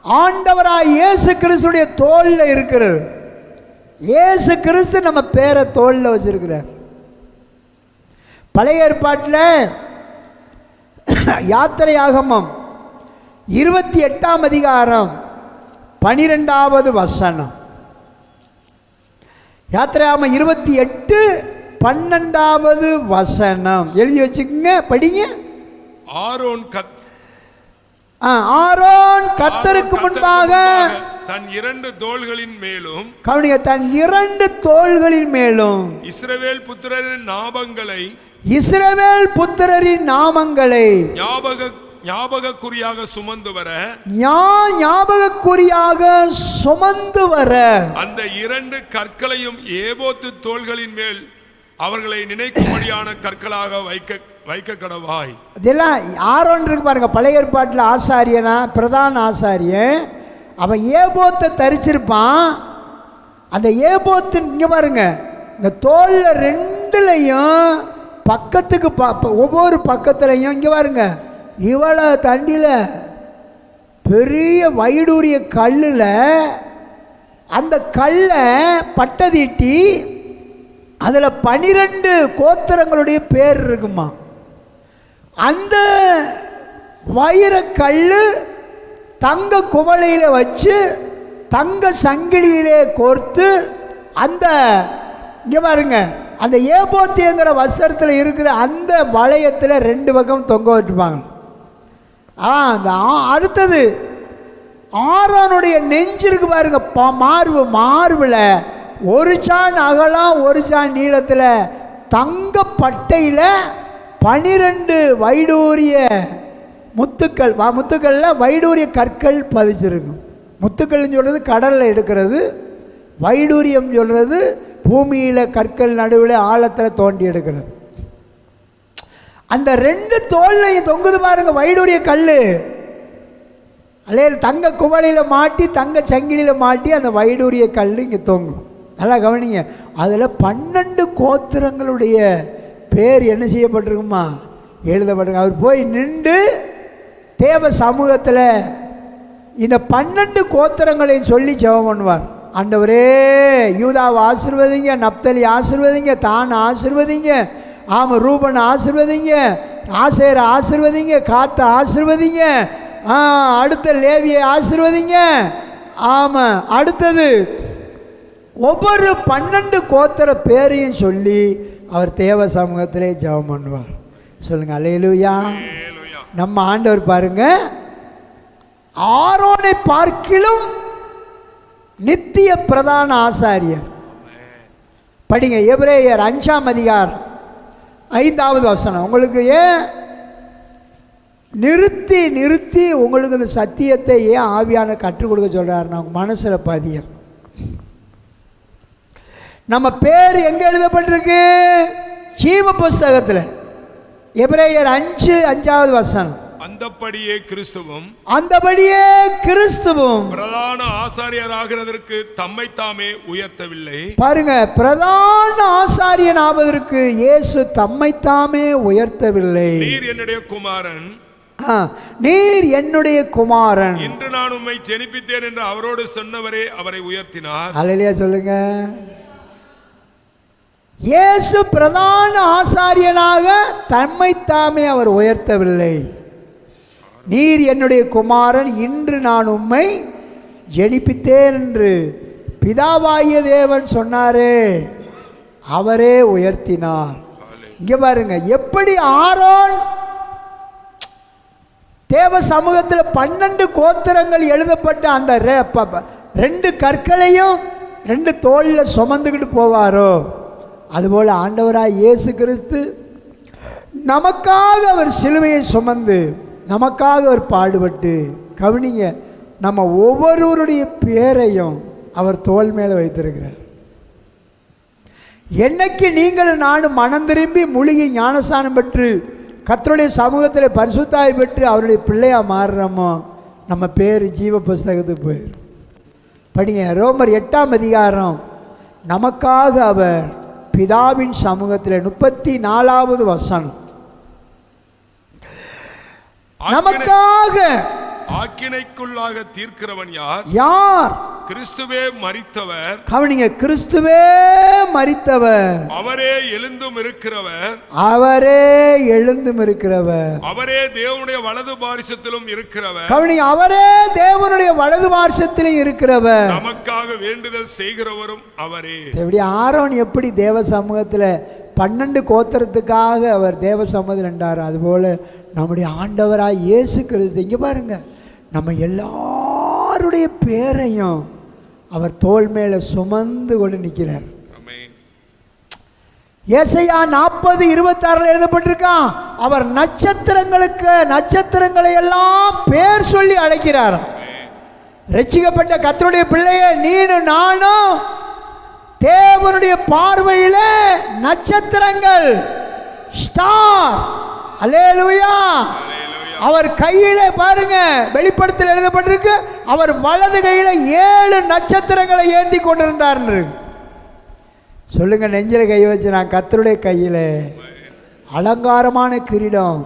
ஆண்டவராய் இயேசு கிறிஸ்துடைய தோல்ல இருக்கிறது. இயேசு கிறிஸ்து நம்ம பேரை தோல்ல வச்சிருக்கிறார். பழைய ஏற்பாட்டில் யாத்திரையாகமம் 28 வசனம். யாத்திரையாகமம் 28:12 வசனம் எழுதி வச்சுக்கோங்க, படிங்க. ஆரோன் கர்த்தருக்கு முன்பாக தன் 2 தோள்களின் மேலும், கவனிங்க, தன் 2 தோள்களின் மேலும் இஸ்ரவேல் புத்திரரின் நாமங்களை ஞாபகக்குறியாக சுமந்து வர அந்த 2 கற்களையும் ஏபோத்து தோள்களின் மேல் அவர்களை நினைக்கும்படியான கற்களாக வைக்க கடவாய். இதெல்லாம் ஆரோன் இருக்கு பாருங்க. பழைய ஏற்பாட்டில் ஆசாரியனா, பிரதான ஆசாரியன், அவன் ஏபோத்தை தரிச்சிருப்பான். அந்த ஏபோத்து இங்க பாருங்க, இந்த தோல்ல 2லையும் பக்கத்துக்கு ஒவ்வொரு பக்கத்துலையும் இங்க பாருங்க, இவ்வளோ தண்டியில் பெரிய வைடூரிய கல்லில் அந்த கல்லை பட்டதீட்டி அதில் 12 கோத்திரங்களுடைய பேர் இருக்குமா. அந்த வைரக்கல் தங்க குவளையில் வச்சு தங்க சங்கிலியிலே கோர்த்து அந்த இங்கே பாருங்க, அந்த ஏபோத்தியங்கிற வஸ்திரத்தில் இருக்கிற அந்த வளையத்தில் 2 பக்கம் தொங்க வச்சுப்பாங்க. அந்த அடுத்தது ஆரோனுடைய நெஞ்சு இருக்கு பாருங்க, மார்பில் 1 சான் அகலம் 1 சான் நீளத்தில் தங்க பட்டையில் 12 வைடூரிய முத்துக்களில் வைடூரிய கற்கள் பதிச்சிருக்கும். முத்துக்கள்னு சொல்கிறது கடலில் எடுக்கிறது, வைடூரியம் சொல்கிறது பூமியில் கற்கள் நடுவில் ஆழத்தில் தோண்டி எடுக்கிறது. அந்த 2 தோல்லையும் தொங்குது பாருங்க வைடூரிய கல். அல்லே தங்க குவளையில் மாட்டி தங்க சங்கிலியில் மாட்டி அந்த வைடூரிய கல் இங்கே தொங்கும். நல்லா கவனிங்க, அதில் 12 கோத்திரங்களுடைய பேர் என்ன செய்யப்பட்டிருக்குமா, எழுதப்பட்டிருக்கு. அவர் போய் நின்று தேவ சமூகத்தில் இந்த 12 கோத்திரங்களையும் சொல்லி ஜெபம் பண்ணுவார். ஆண்டவரே, யூதாவை ஆசீர்வதிங்க, நப்தலி ஆசீர்வதிங்க, தான் ஆசீர்வதிங்க, ஆமாம் ரூபன் ஆசீர்வதிங்க, ஆசேரை ஆசீர்வதிங்க, காத்தை ஆசீர்வதிங்க, அடுத்த லேவியை ஆசீர்வதிங்க. ஆமாம், அடுத்தது ஒவ்வொரு 12 கோத்திர பேரையும் சொல்லி அவர் தேவ சமூகத்திலே ஜெபம் பண்ணுவார். சொல்லுங்க அல்லேலூயா. நம்ம ஆண்டவர் பாருங்க, ஆரோனை பார்க்கிலும் நித்திய பிரதான ஆசாரியர். படிங்க எபிரேயர் 5ஆம் அதிகாரம் 5வது வசனம். உங்களுக்கு ஏன் நிறுத்தி நிறுத்தி உங்களுக்கு இந்த சத்தியத்தை ஏன் ஆவியான கற்றுக் கொடுக்க சொல்றாருன்னா உங்க மனசுல பதியும். நம்ம பேர் எங்க எழுதப்பட்டிருக்கு? ஜீவ புஸ்தகத்தில். எபிரேயர் 5:5வது வசனம். அந்தபடியே கிறிஸ்துவும் பிரதான ஆசாரியர் ஆகிறதற்கு தம்மை தாமே உயர்த்தவில்லை. பாருங்க, பிரதான ஆசாரியன் ஆவதற்கு இயேசு தம்மை தாமே உயர்த்தவில்லை. நீர் என்னுடைய குமாரன், நீர் என்னுடைய குமாரன், இன்று நான் உம்மை ஜெனிப்பித்தேன் என்று அவரோடு சொன்னவரே அவரை உயர்த்தினார். அல்லேலூயா சொல்லுங்க. இயேசு பிரதான ஆசாரியனாக தம்மை தாமே அவர் உயர்த்தவில்லை. நீர் என்னுடைய குமாரன், இன்று நான் உம்மை ஜெனிப்பித்தேன் என்று பிதாவாகிய தேவன் சொன்னாரே, அவரே உயர்த்தினார். இங்க பாருங்க, எப்படி ஆரோன் தேவ சமூகத்தில் 12 கோத்திரங்கள் எழுதப்பட்ட அந்த 2 கற்களையும் 2 தோளில் சுமந்துக்கிட்டு போவாரோ, அதுபோல் ஆண்டவராய் இயேசு கிறிஸ்து நமக்காக அவர் சிலுவையை சுமந்து நமக்காக அவர் பாடுபட்டு, கவனிங்க, நம்ம ஒவ்வொருவருடைய பேரையும் அவர் தோள் மேலே வைத்திருக்கிறார். என்னைக்கு நீங்கள் நானும் மனம் திரும்பி முழுகி ஞானஸ்தானம் பெற்று கர்த்தருடைய சமூகத்தில் பரிசுத்தாய் பெற்று அவருடைய பிள்ளையா மாறுறோமோ, நம்ம பேர் ஜீவ புஸ்தகத்துக்கு போயிடும். படிங்க ரோமர் 8ஆம் அதிகாரம். நமக்காக அவர் பிதாவின் சமூகத்தில் 34வது வசனம். நமக்காக ஆக்கினைக்குள்ளாக தீர்க்கிறவன் யார்? கிறிஸ்துவே மரித்தவர். கவனிங்க, கிறிஸ்துவே மரித்தவர், அவரே எழுந்தும் இருக்கிறவர், அவரே தேவனுடைய வலது பாரிசத்திலும் இருக்கிறவர். கவனிங்க, அவரே தேவனுடைய வலது பாரிசத்திலும் இருக்கிறவர், நமக்காக வேண்டுதல் செய்கிறவரும் அவரே. எப்படி ஆரோன் எப்படி தேவ சமூகத்தில் 12 கோத்திரத்துக்காக அவர் தேவ சமூகத்தில் நின்றார், அதுபோல நம்முடைய ஆண்டவராய் இயேசு கிறிஸ்து இங்கே பாருங்க, நம்ம எல்லாருடைய பேரையும் அவர் தோள் மேலே சுமந்து கொண்டு நிற்கிறார். ஏசாயா 40:26 எழுதப்பட்டிருக்கான், அவர் நட்சத்திரங்களை எல்லாம் பேர் சொல்லி அழைக்கிறார். ரட்சிக்கப்பட்ட கர்த்தருடைய பிள்ளையே, நீனும் நானும் தேவனுடைய பார்வையில நட்சத்திரங்கள், ஸ்டார். அல்லேலூயா. அவர் கையில பாருங்க, வெளிப்படுத்தல் எழுதப்பட்டிருக்கு, அவர் வலது கையில 7 நட்சத்திரங்களை ஏந்தி கொண்டிருந்தார். சொல்லுங்க, நெஞ்சில கை வச்சு, நான் கர்த்தருடைய கையில அலங்காரமான கிரீடம்,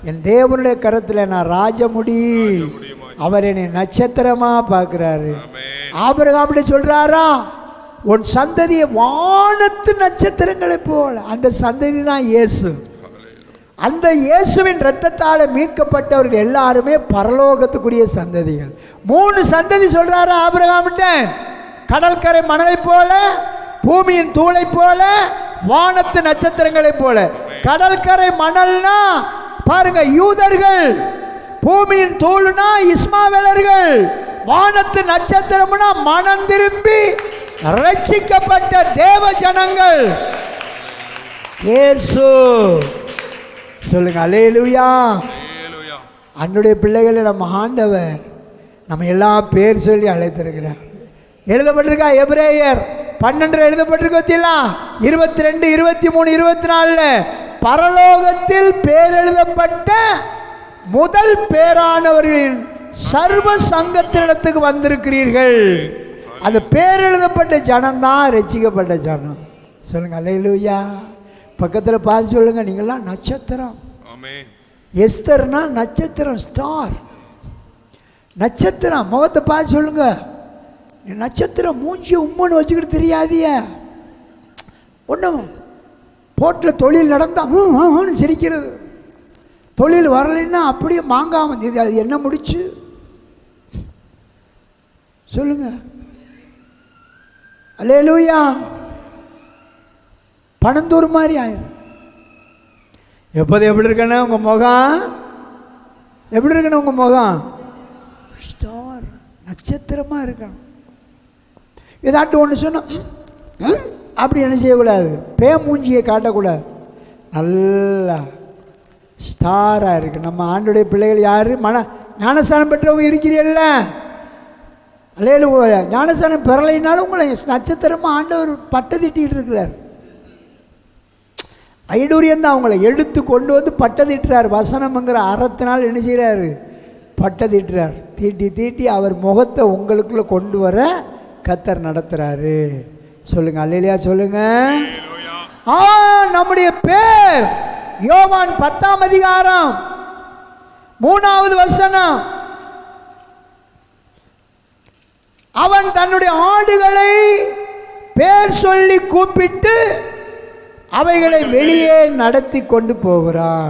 என் தேவனுடைய கரத்தில் நான் ராஜமுடி, அவர் என்னை நட்சத்திரமா பார்க்கிறாரு. ஆபிரகாம் அப்படி சொல்றாரா, உன் சந்ததியை வானத்து நட்சத்திரங்களை போல. அந்த சந்ததி தான் இயேசு. அந்த இயேசுவின் இரத்தத்தால் மீட்கப்பட்டவர்கள் எல்லாருமே பரலோகத்துக்குரிய சந்ததிகள். 3 சந்ததி சொல்றாரு ஆபிரகாம்கிட்ட, கடற்கரை மணலை போல, பூமியின் தூளை போல, வானத்து நட்சத்திரங்களை போல. கடற்கரை மணல்னா பாருங்க யூதர்கள், பூமியின் தூள்னா இஸ்மாவேலர்கள், வானத்து நட்சத்திரம்னா மனம் திரும்பி ரட்சிக்கப்பட்ட தேவ ஜனங்கள். இயேசு. சொல்லுங்க அல்லேலூயா. அன்னுடைய பிள்ளைகளை நம்ம ஆண்டவர் நம்ம எல்லாம் பேர் சொல்லி அழைத்திருக்கிறார். எழுதப்பட்டிருக்கா எபிரேயர் 12 எழுதப்பட்டிருக்க பத்தியா, 22, 23, 24 பரலோகத்தில் பேர் எழுதப்பட்ட முதல் பேரானவர்களின் சர்வ சங்கத்தினிடத்துக்கு வந்திருக்கிறீர்கள். அந்த பேர் எழுதப்பட்ட ஜனம்தான் ரட்சிக்கப்பட்ட ஜனம். சொல்லுங்க அல்லேலூயா. பக்கத்தில் பார்த்து சொல்லுங்க, நீங்களாம் நட்சத்திரம். எஸ்தர்னா நட்சத்திரம், ஸ்டார், நட்சத்திரம். முகத்தை பார்த்து சொல்லுங்க, நட்சத்திரம். மூஞ்சி உம்மன்னு வச்சுக்கிட்டு தெரியாதிய ஒன்றும் போட்டில் தொழில் நடந்தா சிரிக்கிறது. தொழில் வரலைன்னா அப்படியே மாங்காம இது அது என்ன முடிச்சு சொல்லுங்க. அல்லேலூயா. பணந்தூர் மாதிரி ஆயிடும். எப்போது எப்படி இருக்கணும் உங்கள் முகம்? எப்படி இருக்கணும் உங்கள் முகம்? ஸ்டார், நட்சத்திரமாக இருக்கணும். ஏதாட்டும் ஒன்று சொன்னால் அப்படி என்ன செய்யக்கூடாது, மூஞ்சியை காட்டக்கூடாது. நல்லா ஸ்டாராக இருக்கு. நம்ம ஆண்டுடைய பிள்ளைகள் யார்? ஞானஸ்தானம் பெற்றவங்க இருக்கிறீல்ல? அல்லேலூயா. ஞானஸ்தானம் பெறலைனாலும் உங்களை நட்சத்திரமாக ஆண்டவர் பட்டை திட்டிகிட்டு இருக்கிறார். ஐடூரியம் தான் அவங்கள எடுத்து கொண்டு வந்து பட்டை திட்டுறார். வசனம்ங்கிற அறத்தினால் என்ன செய்கிறாரு? பட்டை திட்டுறார். தீட்டி தீட்டி அவர் முகத்தை உங்களுக்குள்ள கொண்டு வர கர்த்தர் நடத்துறாரு. சொல்லுங்க அல்லேலூயா சொல்லுங்க. நம்முடைய பேர் யோவான் 10ஆம் அதிகாரம் 3வது வசனம். அவன் தன்னுடைய ஆடுகளை பேர் சொல்லி கூப்பிட்டு அவைகளை வெளியே நடத்தி கொண்டு போகிறான்.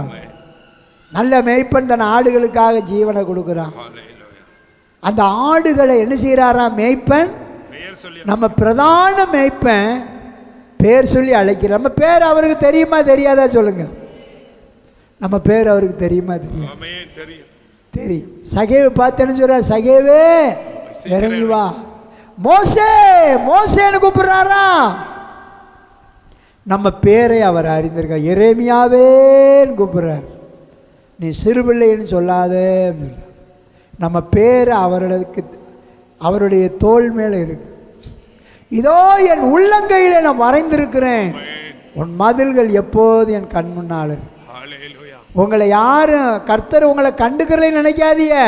நல்ல மேய்ப்பன் தன் ஆடுகளுக்காக ஜீவனை கொடுக்கிறான். அந்த ஆடுகளை என்ன செய்யறாராம் மேய்ப்பன்? நம்ம பிரதான மேய்ப்பன் பேர் சொல்லி அழைக்கிறார். நம்ம பேர் அவருக்கு தெரியுமா தெரியாதா சொல்லுங்க? நம்ம பேர் அவருக்கு தெரியுமா தெரியும்? தெரியும். சகேவை பார்த்தேன்னு சொல்ற, சகேவே இறங்கி வா. மோசே மோசேன்னு கூப்பிடுறாரா? நம்ம பேரை அவர் அறிந்திருக்க. எரேமியாவேன்னு கூப்பிடுறார். நீ சிறுபிள்ளைன்னு சொல்லாதே. நம்ம பேர் அவருடைய தோள் மேலே இருக்கு. இதோ என் உள்ளங்கையில நான் வரைந்திருக்கிறேன், உன் மதில்கள் எப்போது என் கண் முன்னால். உங்களை யாரும் கர்த்தர் உங்களை கண்டுக்கிறேன்னு நினைக்காதீங்க.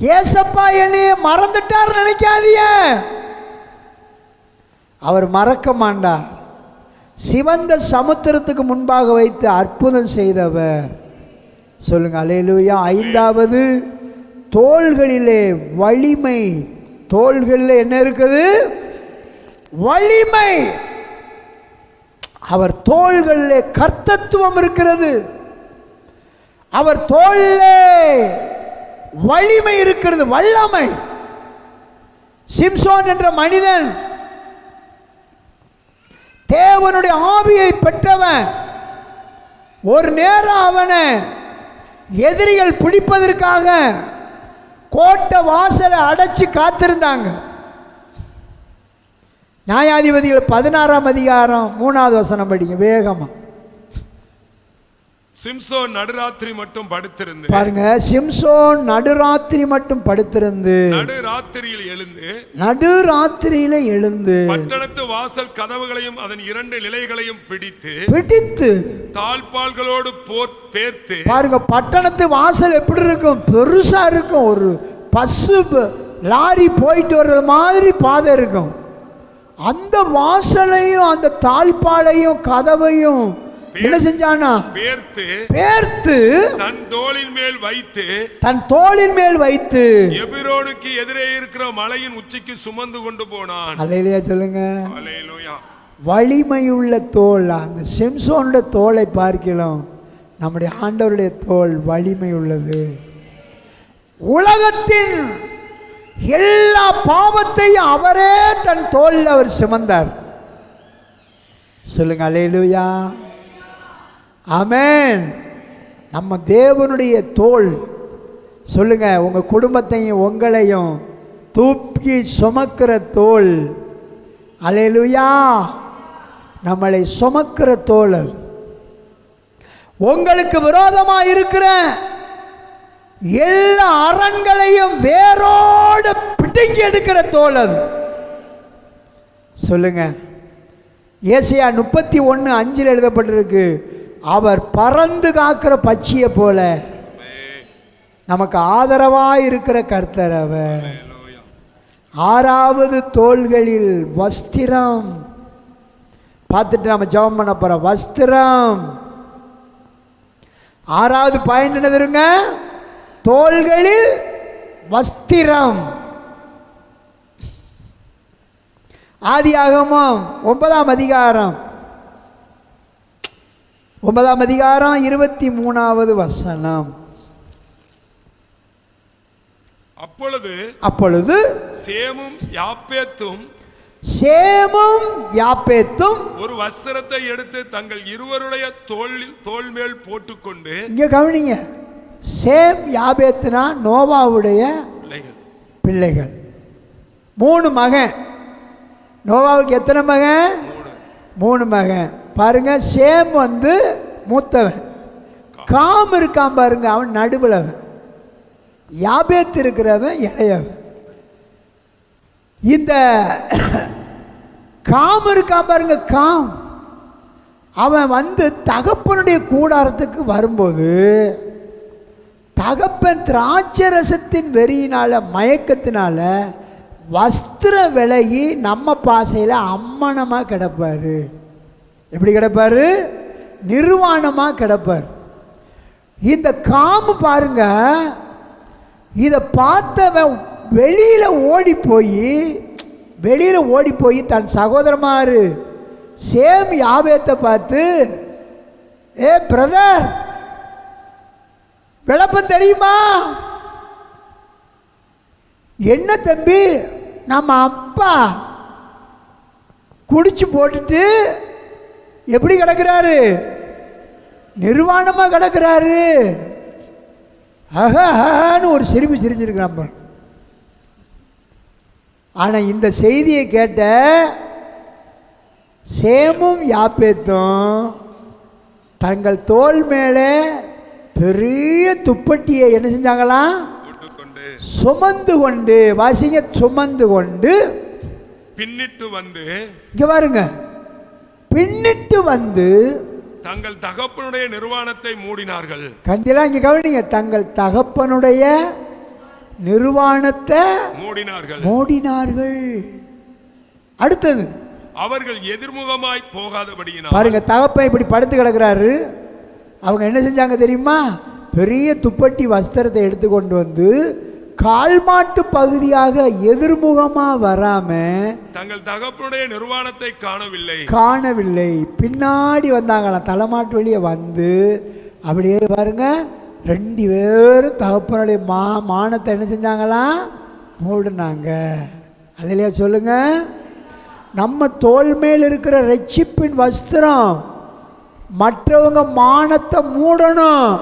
ஏசப்பா என்னைய மறந்துட்டார் நினைக்காதீங்க. அவர் மறக்க மாட்டார். சிவந்த சமுத்திரத்துக்கு முன்பாக வைத்து அற்புதம் செய்தவர். சொல்லுங்க அல்லேலூயா. 5வது தோள்களிலே வலிமை. தோள்களில் என்ன இருக்குது? வலிமை. அவர் தோள்களிலே கர்த்தத்துவம் இருக்கிறது. அவர் தோளிலே வலிமை இருக்கிறது, வல்லமை. சிம்சோன் என்ற மனிதன் தேவனுடைய ஆவியை பெற்றவன். ஒரு நேரம் அவனை எதிரிகள் பிடிப்பதற்காக கோட்டை வாசலை அடைச்சு காத்திருந்தாங்க. நியாயாதிபதிகள் 16ஆம் அதிகாரம் 3வது வசனம் படிங்க வேகமா. சிம்சோன் நடுராத்திரி மட்டும் படுத்திருந்து பாருங்க. சிம்சோன் நடுராத்திரி மட்டும் படுத்திருந்து நடுராத்திரியில எழுந்து பட்டணத்து வாசல் கதவுகளையும் அதன் 2 நிலைகளையும் பிடித்து தாழ்பால்களோடு பேர்த்து. பாருங்க, பட்டணத்து வாசல் எப்படி இருக்கும்? பெருசா இருக்கும். ஒரு பஸ்ஸு லாரி போயிட்டு வர்றது மாதிரி பாதை இருக்கும். அந்த வாசலையும் அந்த தாழ்பாலையும் கதவையும் என்ன செஞ்சானா? பேர்த்து தன் தோளின் மேல் வைத்து எபிரோனுக்கு எதிரே இருக்கிற மலையின் உச்சிக்கு சுமந்து கொண்டு போனான். அல்லேலூயா சொல்லுங்க. அல்லேலூயா. வலிமையுள்ள தோல். அந்த சிம்சோனுடைய தோலை பார்க்கலாம், நம்முடைய ஆண்டவருடைய தோல் வலிமை உள்ளது. உலகத்தின் எல்லா பாவத்தையும் அவரே தன் தோளில் அவர் சுமந்தார். சொல்லுங்க அல்லேலூயா. ஆமென். நம்ம தேவனுடைய தோள். சொல்லுங்க, உங்க குடும்பத்தையும் உங்களையும் தூக்கி சுமக்கிற தோள். அல்லேலூயா. நம்மளை சுமக்கிற தோள். உங்களுக்கு விரோதமாக இருக்கிற எல்லா அரண்களையும் வேரோடு பிடுங்கி எடுக்கிற தோள் அது. சொல்லுங்க. ஏசாயா 31:5 எழுதப்பட்டிருக்கு, அவர் பறந்து காக்கிற பட்சியை போல நமக்கு ஆதரவாய் இருக்கிற கர்த்தர் அவர். 6வது தோள்களில் வஸ்திரம். பார்த்துட்டு நம்ம ஜெபம் பண்ண போறோம். வஸ்திரம். 6வது பாயிண்ட் என்ன தெரியுங்க? தோள்களில் வஸ்திரம். ஆதியாகமம் 9ஆம் அதிகாரம் 9ஆம் அதிகாரம் 23வது வசனம். அப்பொழுது சேமும் யாப்பேத்தும் ஒரு வஸ்திரத்தை எடுத்து தங்கள் இருவருடைய தோள் மேல் போட்டுக்கொண்டு. இங்க கவனிங்க, சேம் யாபேத்துனா நோவாவுடைய பிள்ளைகள். 3 மகன். நோவாவுக்கு எத்தனை மகன்? 3 மகன். பாருங்க, சேம் வந்து மூத்தவன், காம் இருக்கான் பாருங்க, அவன் நடுவுலவன், யாபேத் இருக்கிறவன் இளையவன். இந்த காம் இருக்கான் பாருங்க, காம் அவன் வந்து தகப்பனுடைய கூடாரத்துக்கு வரும்போது தகப்பன் திராட்சை ரசத்தின் வெறியினால மயக்கத்தினால வஸ்திர விலகி நம்ம பாசையில் அம்மனமாக கிடப்பாரு. எப்படி கிடப்பாரு? நிர்வாணமாக கிடப்பார். இந்த காமு பாருங்க, இதை பார்த்தவன் வெளியில் ஓடி போய் தன் சகோதரமாரு சேம் யாபேத்தை பார்த்து, ஏ பிரதர், விளப்பம் தெரியுமா? என்ன தம்பி, நம்ம அப்பா குடிச்சு போட்டுட்டு எப்படி கிடக்கிறாரு? நிர்வாணமாக கிடக்கிறாரு. அஹன்னு ஒரு சிரிச்சிருக்கிறான். ஆனால் இந்த செய்தியை கேட்ட சேமும் யாப்பேத்தும் தங்கள் தோள் மேலே பெரிய துப்பட்டியை என்ன செஞ்சாங்களாம்? சுமந்து கொண்டு, வாசிங்க, சுமந்து கொண்டு பின்னிட்டு வந்து, இங்க பாருங்க, பின்னிட்டு வந்து தங்கள் தகப்பனுடைய நிர்வாணத்தை மூடினார்கள். கண்டிப்பா இங்க கவனிங்க, தங்கள் தகப்பனுடைய நிர்வாணத்தை மூடினார்கள். அடுத்தது, அவர்கள் எதிர்முகமாய் போகாதபடியினால். பாருங்க, தகப்பன் இப்படி படுத்து கிடக்கிறாரு. அவங்க என்ன செஞ்சாங்க தெரியுமா? பெரிய துப்பட்டி வஸ்திரத்தை எடுத்துக்கொண்டு வந்து கால் மாட்டு பகுதியாக எதிர்முகமா வராம தங்கள் தகப்பனுடைய நிர்வாணத்தை காணவில்லை, பின்னாடி வந்தாங்களாம். தலைமாட்டு வெளியே வந்து அப்படியே பாருங்க, 2 பேரும் தகப்பனுடைய மானத்தை என்ன செஞ்சாங்களாம்? மூடினாங்க. அல்லையா சொல்லுங்க. நம்ம தோல் மேல் இருக்கிற ரட்சிப்பின் வஸ்திரம் மற்றவங்க மானத்தை மூடணும்.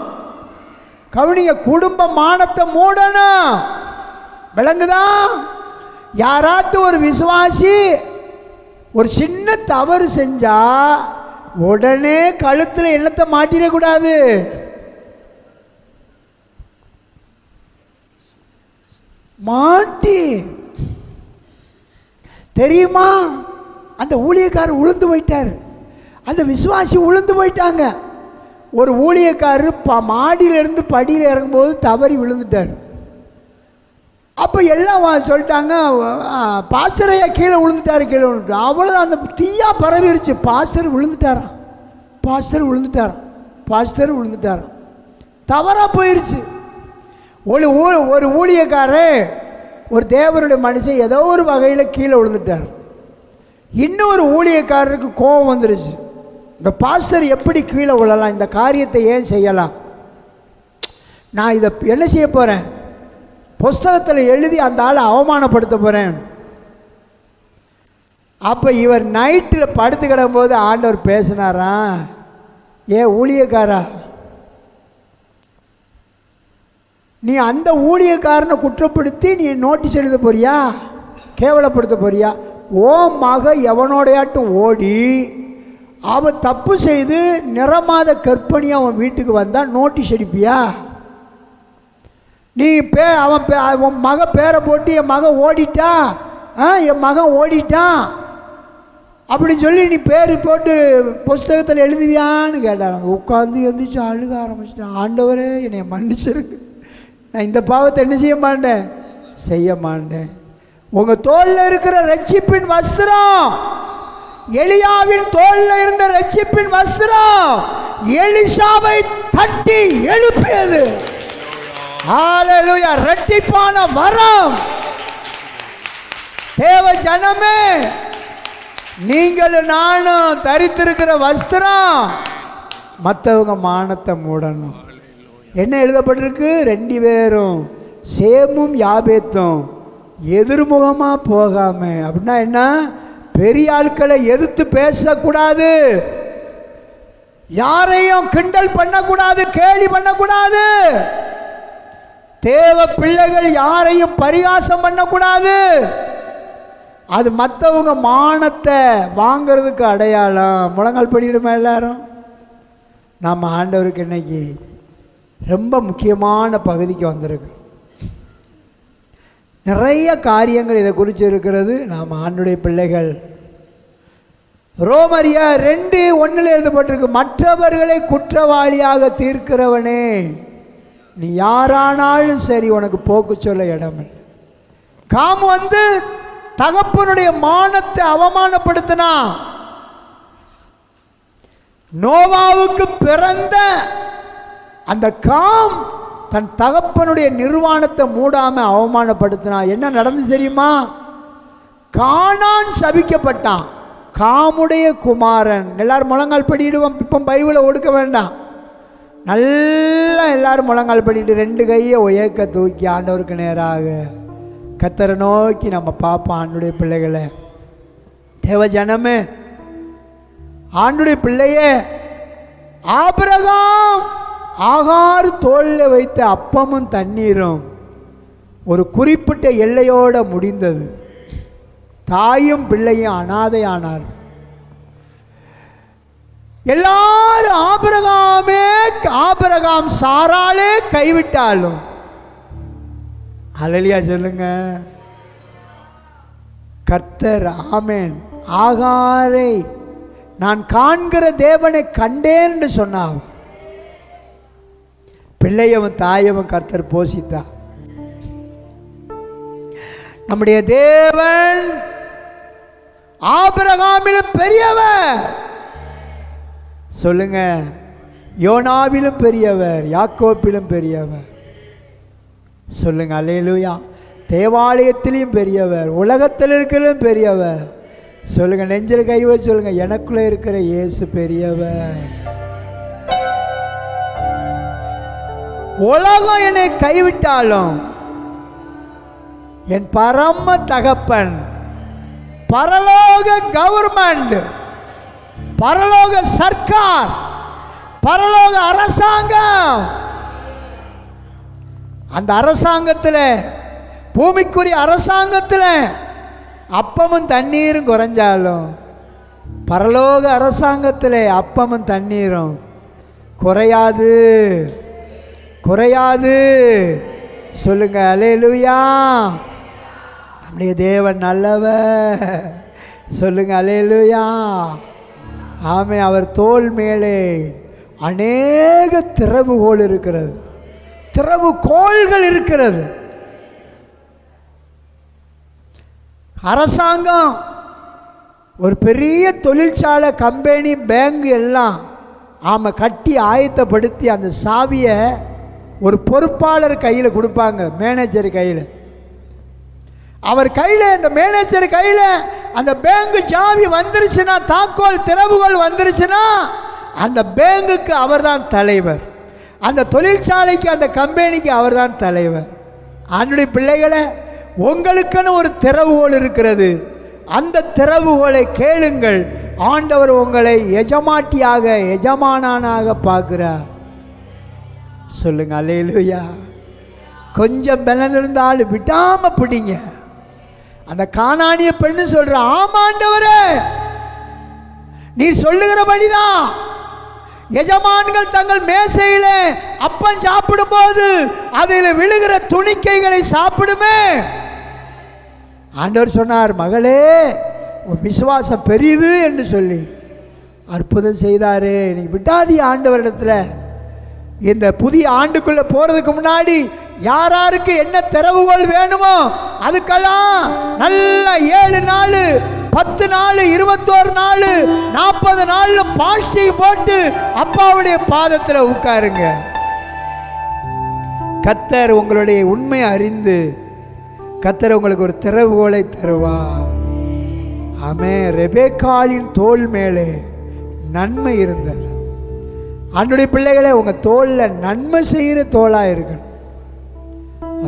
கவனிங்க, குடும்ப மானத்தை மூடணும். விளங்குதா? யாராட்டு ஒரு விசுவாசி ஒரு சின்ன தவறு செஞ்சா உடனே கழுத்தில் எண்ணத்தை மாட்டிடக்கூடாது. மாட்டி தெரியுமா? அந்த ஊழியக்காரர் உளுந்து போயிட்டார், அந்த விசுவாசி உளுந்து போயிட்டாங்க. ஒரு ஊழியக்காரர் மாடியிலிருந்து படியில் இறங்கும்போது தவறி விழுந்துட்டார். அப்போ எல்லாம் சொல்லிட்டாங்க, பாஸ்டரையா கீழே விழுந்துட்டாரு. அவ்வளோ அந்த தீயா பரவிருச்சு. பாஸ்டர் விழுந்துட்டாராம். தவறாக போயிருச்சு. ஒரு ஊழியக்காரர், ஒரு தேவனுடைய மனுஷன் ஏதோ ஒரு வகையில் கீழே விழுந்துட்டார். இன்னொரு ஊழியக்காரருக்கு கோபம் வந்துருச்சு. இந்த பாஸ்டர் எப்படி கீழே விழலாம்? இந்த காரியத்தை ஏன் செய்யலாம்? நான் இதை என்ன செய்ய போகிறேன்? புஸ்தகத்தில் எழுதி அந்த ஆளை அவமானப்படுத்த போகிறேன். அப்போ இவர் நைட்டில் படுத்து கிடக்கும்போது ஆண்டவர் பேசினாரா, ஏ ஊழியக்காரா, நீ அந்த ஊழியக்காரனை குற்றப்படுத்தி நீ நோட்டீஸ் எழுத போறியா? கேவலப்படுத்த போறியா? ஓ மக எவனோடையாட்டும் ஓடி அவன் தப்பு செய்து நிறமாத கற்பனியாக அவன் வீட்டுக்கு வந்தால் நோட்டீஸ் அடிப்பியா? நீ அவன் மக பேரை போட்டு என் மகன் ஓடிட்டான் அப்படின்னு சொல்லி நீ பேர் போட்டு புஸ்தகத்தில் எழுதுவியான்னு கேட்டாங்க. உட்காந்து எழுந்திரிச்சு அழுக ஆரம்பிச்சிட்டான். ஆண்டவரே என்னை மன்னிச்சிருக்கு, நான் இந்த பாவத்தை என்ன செய்ய மாட்டேன். உங்கள் தோளில் இருக்கிற ரட்சிப்பின் வஸ்திரம், எலியாவின் தோளில் இருந்த ரட்சிப்பின் வஸ்திரம் எலிசாவை தட்டி எழுப்பியது. ஹல்லேலூயா! இரட்டிப்பான வரம். தேவ ஜனமே, நீங்கள் நானும் தரித்திருக்கிற வஸ்திரம் மற்றவங்க மானத்தை மூடணும். என்ன எழுதப்பட்டிருக்கு? 2 பேரும் சேமும் யாபேத்தும் எதிர்முகமாக போகாம. அப்படின்னா என்ன? பெரிய ஆட்களை எதிர்த்து பேசக்கூடாது, யாரையும் கிண்டல் பண்ணக்கூடாது, கேலி பண்ணக்கூடாது, தேவ பிள்ளைகள் யாரையும் பரிகாசம் பண்ணக்கூடாது. அது மற்றவங்க மானத்தை வாங்கிறதுக்கு அடையாளம். முழங்கால் படிக்கிடுமா எல்லாரும்? நம்ம ஆண்டவருக்கு இன்னைக்கு ரொம்ப முக்கியமான பகுதிக்கு வந்திருக்கு. நிறைய காரியங்கள் இதை குறித்து இருக்கிறது. நாம் ஆண்டுடைய பிள்ளைகள். ரோமரியா 2:1 எழுதப்பட்டிருக்கு, மற்றவர்களை குற்றவாளியாக தீர்க்கிறவனே, நீ யாரானாலும் சரி உனக்கு போக்கு சொல்ல இடம். காம் வந்து தகப்பனுடைய மானத்தை அவமானப்படுத்தினா. நோவாவுக்கு பிறந்த அந்த காம் தன் தகப்பனுடைய நிர்வாணத்தை மூடாம அவமானப்படுத்தினா. என்ன நடந்து தெரியுமா? கானான் சபிக்கப்பட்டான். காமுடைய குமாரன். எல்லாரும் முழங்கால் படிடுவோம். இப்போ பைபிளை ஒடுக்க வேண்டாம். நல்லா எல்லாரும் முழங்கால் படிட்டு 2 கையை உயக்க தூக்கி ஆண்டவருக்கு நேராக கர்த்தரை நோக்கி நம்ம பார்ப்போம். ஆண்டுடைய பிள்ளைகளை, தேவ ஜனமே, ஆண்டுடைய பிள்ளையே, ஆபிரகாம் ஆகார் தோளில் வைத்த அப்பமும் தண்ணீரும் ஒரு குறிப்பிட்ட எல்லையோட முடிந்தது. தாயும் பிள்ளையும் அனாதையானார். எல்லாரும் ஆபிரகாம் சாராலே கைவிட்டாலும், அல்லேலூயா சொல்லுங்க, கர்த்தர் ஆமென் ஆகாரை நான் காண்கிற தேவனை கண்டேன் என்று சொன்னான். பிள்ளையவன் தாயவன் கர்த்தர் போஷித்தா. நம்முடைய தேவன் ஆபிரகாமிலும் பெரியவர். சொல்லுங்க, யோனாவிலும் பெரியவர், யாக்கோப்பிலும் பெரியவர். சொல்லுங்க அல்லேலூயா. தேவாலயத்திலும் பெரியவர், உலகத்தில் இருக்கிறதும் பெரியவர். சொல்லுங்க, நெஞ்சில் கை வச்சு சொல்லுங்க, எனக்குள்ள இருக்கிற இயேசு பெரியவர். உலகம் என்னை கைவிட்டாலும் என் பரம தகப்பன், பரலோக கவர்மெண்ட், பரலோக சர்க்கார், பரலோக அரசாங்கம், அந்த அரசாங்கத்தில், பூமிக்குரிய அரசாங்கத்தில் அப்பமும் தண்ணீரும் குறைஞ்சாலும், பரலோக அரசாங்கத்தில் அப்பமும் தண்ணீரும் குறையாது, குறையாது. சொல்லுங்க அல்லேலூயா. நம்முடைய தேவன் நல்லவர். சொல்லுங்க அல்லேலூயா. ஆமே. அவர் தோள் மேலே அநேக திறவுகோல் இருக்கிறது, திறவுகோள்கள் இருக்கிறது. அரசாங்கம் ஒரு பெரிய தொழிற்சாலை, கம்பெனி, பேங்க் எல்லாம் கட்டி ஆயத்தப்படுத்தி அந்த சாவியை ஒரு பொறுப்பாளர் கையில் கொடுப்பாங்க, மேனேஜர் கையில். அவர் கையில், இந்த மேனேஜர் கையில் அந்த பேங்க் சாவி வந்துருச்சுன்னா, தாக்கோல் திறவுகோல் வந்துருச்சுன்னா, அந்த பேங்குக்கு அவர் தான் தலைவர், அந்த தொழிற்சாலைக்கு, அந்த கம்பெனிக்கு அவர் தான் தலைவர். ஆண்டுடைய பிள்ளைகளை, உங்களுக்குன்னு ஒரு திறவுகோல் இருக்கிறது. அந்த திறவுகோலை கேளுங்கள். ஆண்டவர் உங்களை எஜமாட்டியாக, எஜமானானாக பார்க்கிறார். சொல்லுங்க அல்லேலூயா. கொஞ்சம் பலன் இருந்தாலும் விடாம பிடிங்க. அந்த கானானிய பெண்ணு சொல்ற, ஆமாண்டவரே நீ சொல்லுகிறபடிதான் எஜமான்கள் தங்கள் மேசையில அப்பம் சாப்பிடும் போது அதில் விழுகிற துணிக்கைகளை சாப்பிடுமே. ஆண்டவர் சொன்னார், மகளே உன் விசுவாசம் பெரியது என்று சொல்லி அற்புதம் செய்தாரே. நீ விட்டாதி ஆண்டவரிடத்துல. இந்த புதிய ஆண்டுக்குள்ள போறதுக்கு முன்னாடி யாராருக்கு என்ன திறவுகோல் வேணுமோ அதுக்கெல்லாம் நல்ல 7 நாள், 10 நாள், 21 நாள், 40 நாள் பாஸ்டிங் போட்டு அப்பாவுடைய பாதத்தில் உட்காருங்க. கர்த்தர் உங்களுடைய உண்மை அறிந்து கர்த்தர் உங்களுக்கு ஒரு திறவுகோலை தருவார். ஆமே. ரெபெக்காளின் தோள் மேலே நன்மை இருந்தது. ஆண்டவருடைய பிள்ளைகளே, உங்க தோல்ல நன்மை செய்கிற தோளா இருக்கணும்.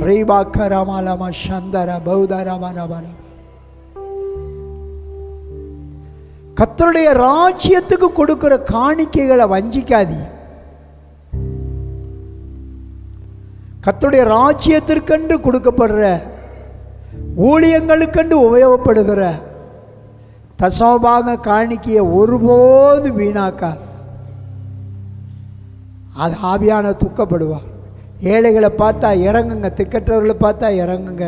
ரீபாக்கரமாலமா சந்தர பௌதரமரமர. கர்த்தருடைய ராஜ்யத்துக்கு கொடுக்கிற காணிக்கைகளை வஞ்சிக்காதீங்க. கர்த்தருடைய ராஜ்யத்திற்கென்று கொடுக்கப்படுற ஊழியங்களுக்கென்று உபயோகப்படுகிற தசமபாக காணிக்கையை ஒருபோது வீணாக்காது. அது ஆவியான துக்கப்படுவார். ஏழைகளை பார்த்தா இறங்குங்க, திக்கற்றவர்களை பார்த்தா இறங்குங்க.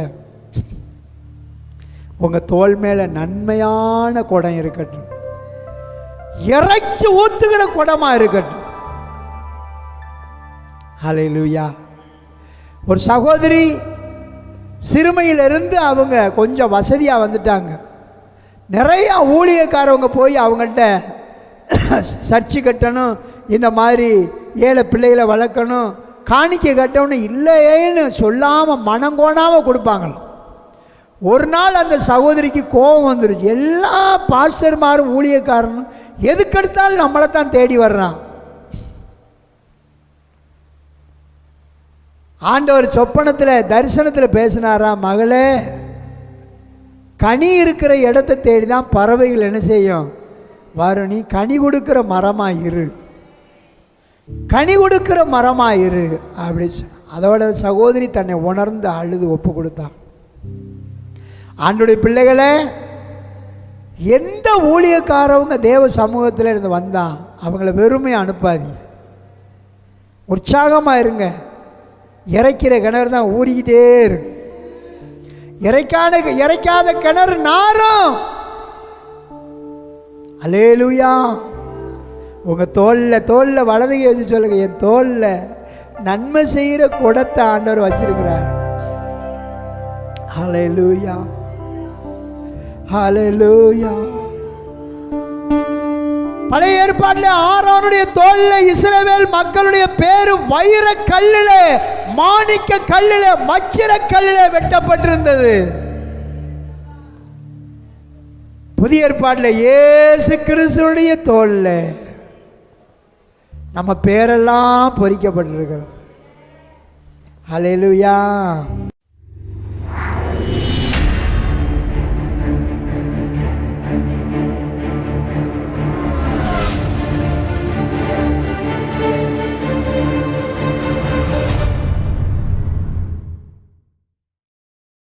உங்க தோல் மேல நன்மையான குடம் இருக்கட்டும், இறைச்சி ஊத்துகிற குடமா இருக்கட்டும். ஹல்லேலூயா. ஒரு சகோதரி சிறுமையிலிருந்து அவங்க கொஞ்சம் வசதியாக வந்துட்டாங்க. நிறைய ஊழியக்காரவங்க போய் அவங்கள்ட்ட சர்ச்சு கட்டணும், இந்த மாதிரி ஏழை பிள்ளைகளை வளர்க்கணும், காணிக்கை கட்டணும் இல்லையேன்னு சொல்லாமல் மனங்கோணாமல் கொடுப்பாங்களாம். ஒரு நாள் அந்த சகோதரிக்கு கோபம் வந்துருச்சு. எல்லா பாஸ்டர்மாரும் ஊழியக்காரனும் எதுக்கெடுத்தாலும் நம்மளை தான் தேடி வர்றான். ஆண்டவர் சொப்பனத்தில் தரிசனத்தில் பேசினாராம், மகளே, கனி இருக்கிற இடத்தை தேடி தான் பறவைகள் என்ன செய்யும், வரும். நீ கனி கொடுக்கிற மரமா இரு, கனி கொடுக்கிற மரமா இரு அப்படி சொன்ன. அதோட சகோதரி தன்னை உணர்ந்து அழுது ஒப்பு கொடுத்தான். ஆண்டவருடைய பிள்ளைகளே, எந்த ஊழியக்காரவங்க தேவ சமூகத்தில் இருந்து வந்தான் அவங்கள வெறுமையை அனுப்பாதி, உற்சாகமாக இருங்க. இறைக்கிற கிணறு தான் ஊறிக்கிட்டே இருக்கு, இறைக்காத கிணறு நாரும். அல்லேலூயா. உங்க தோல்ல வலதுகை வச்சு சொல்லுங்க, என் தோல்ல நன்மை செய்கிற குடத்தை ஆண்டவர் வச்சிருக்கிறார். ஹல்லேலூயா, ஹல்லேலூயா. பழைய ஏற்பாட்டில் ஆரோனுடைய தோல்ல இஸ்ரவேல் மக்களுடைய பேரு வைர கல்லில, மாணிக்க கல்லில, மச்சிர கல்லில வெட்டப்பட்டிருந்தது. புதிய ஏற்பாட்டில் இயேசு கிறிஸ்துவுடைய தோல்ல நம்ம பேரெல்லாம் பொறிக்கப்பட்டிருக்கிறோம். ஹல்லேலூயா.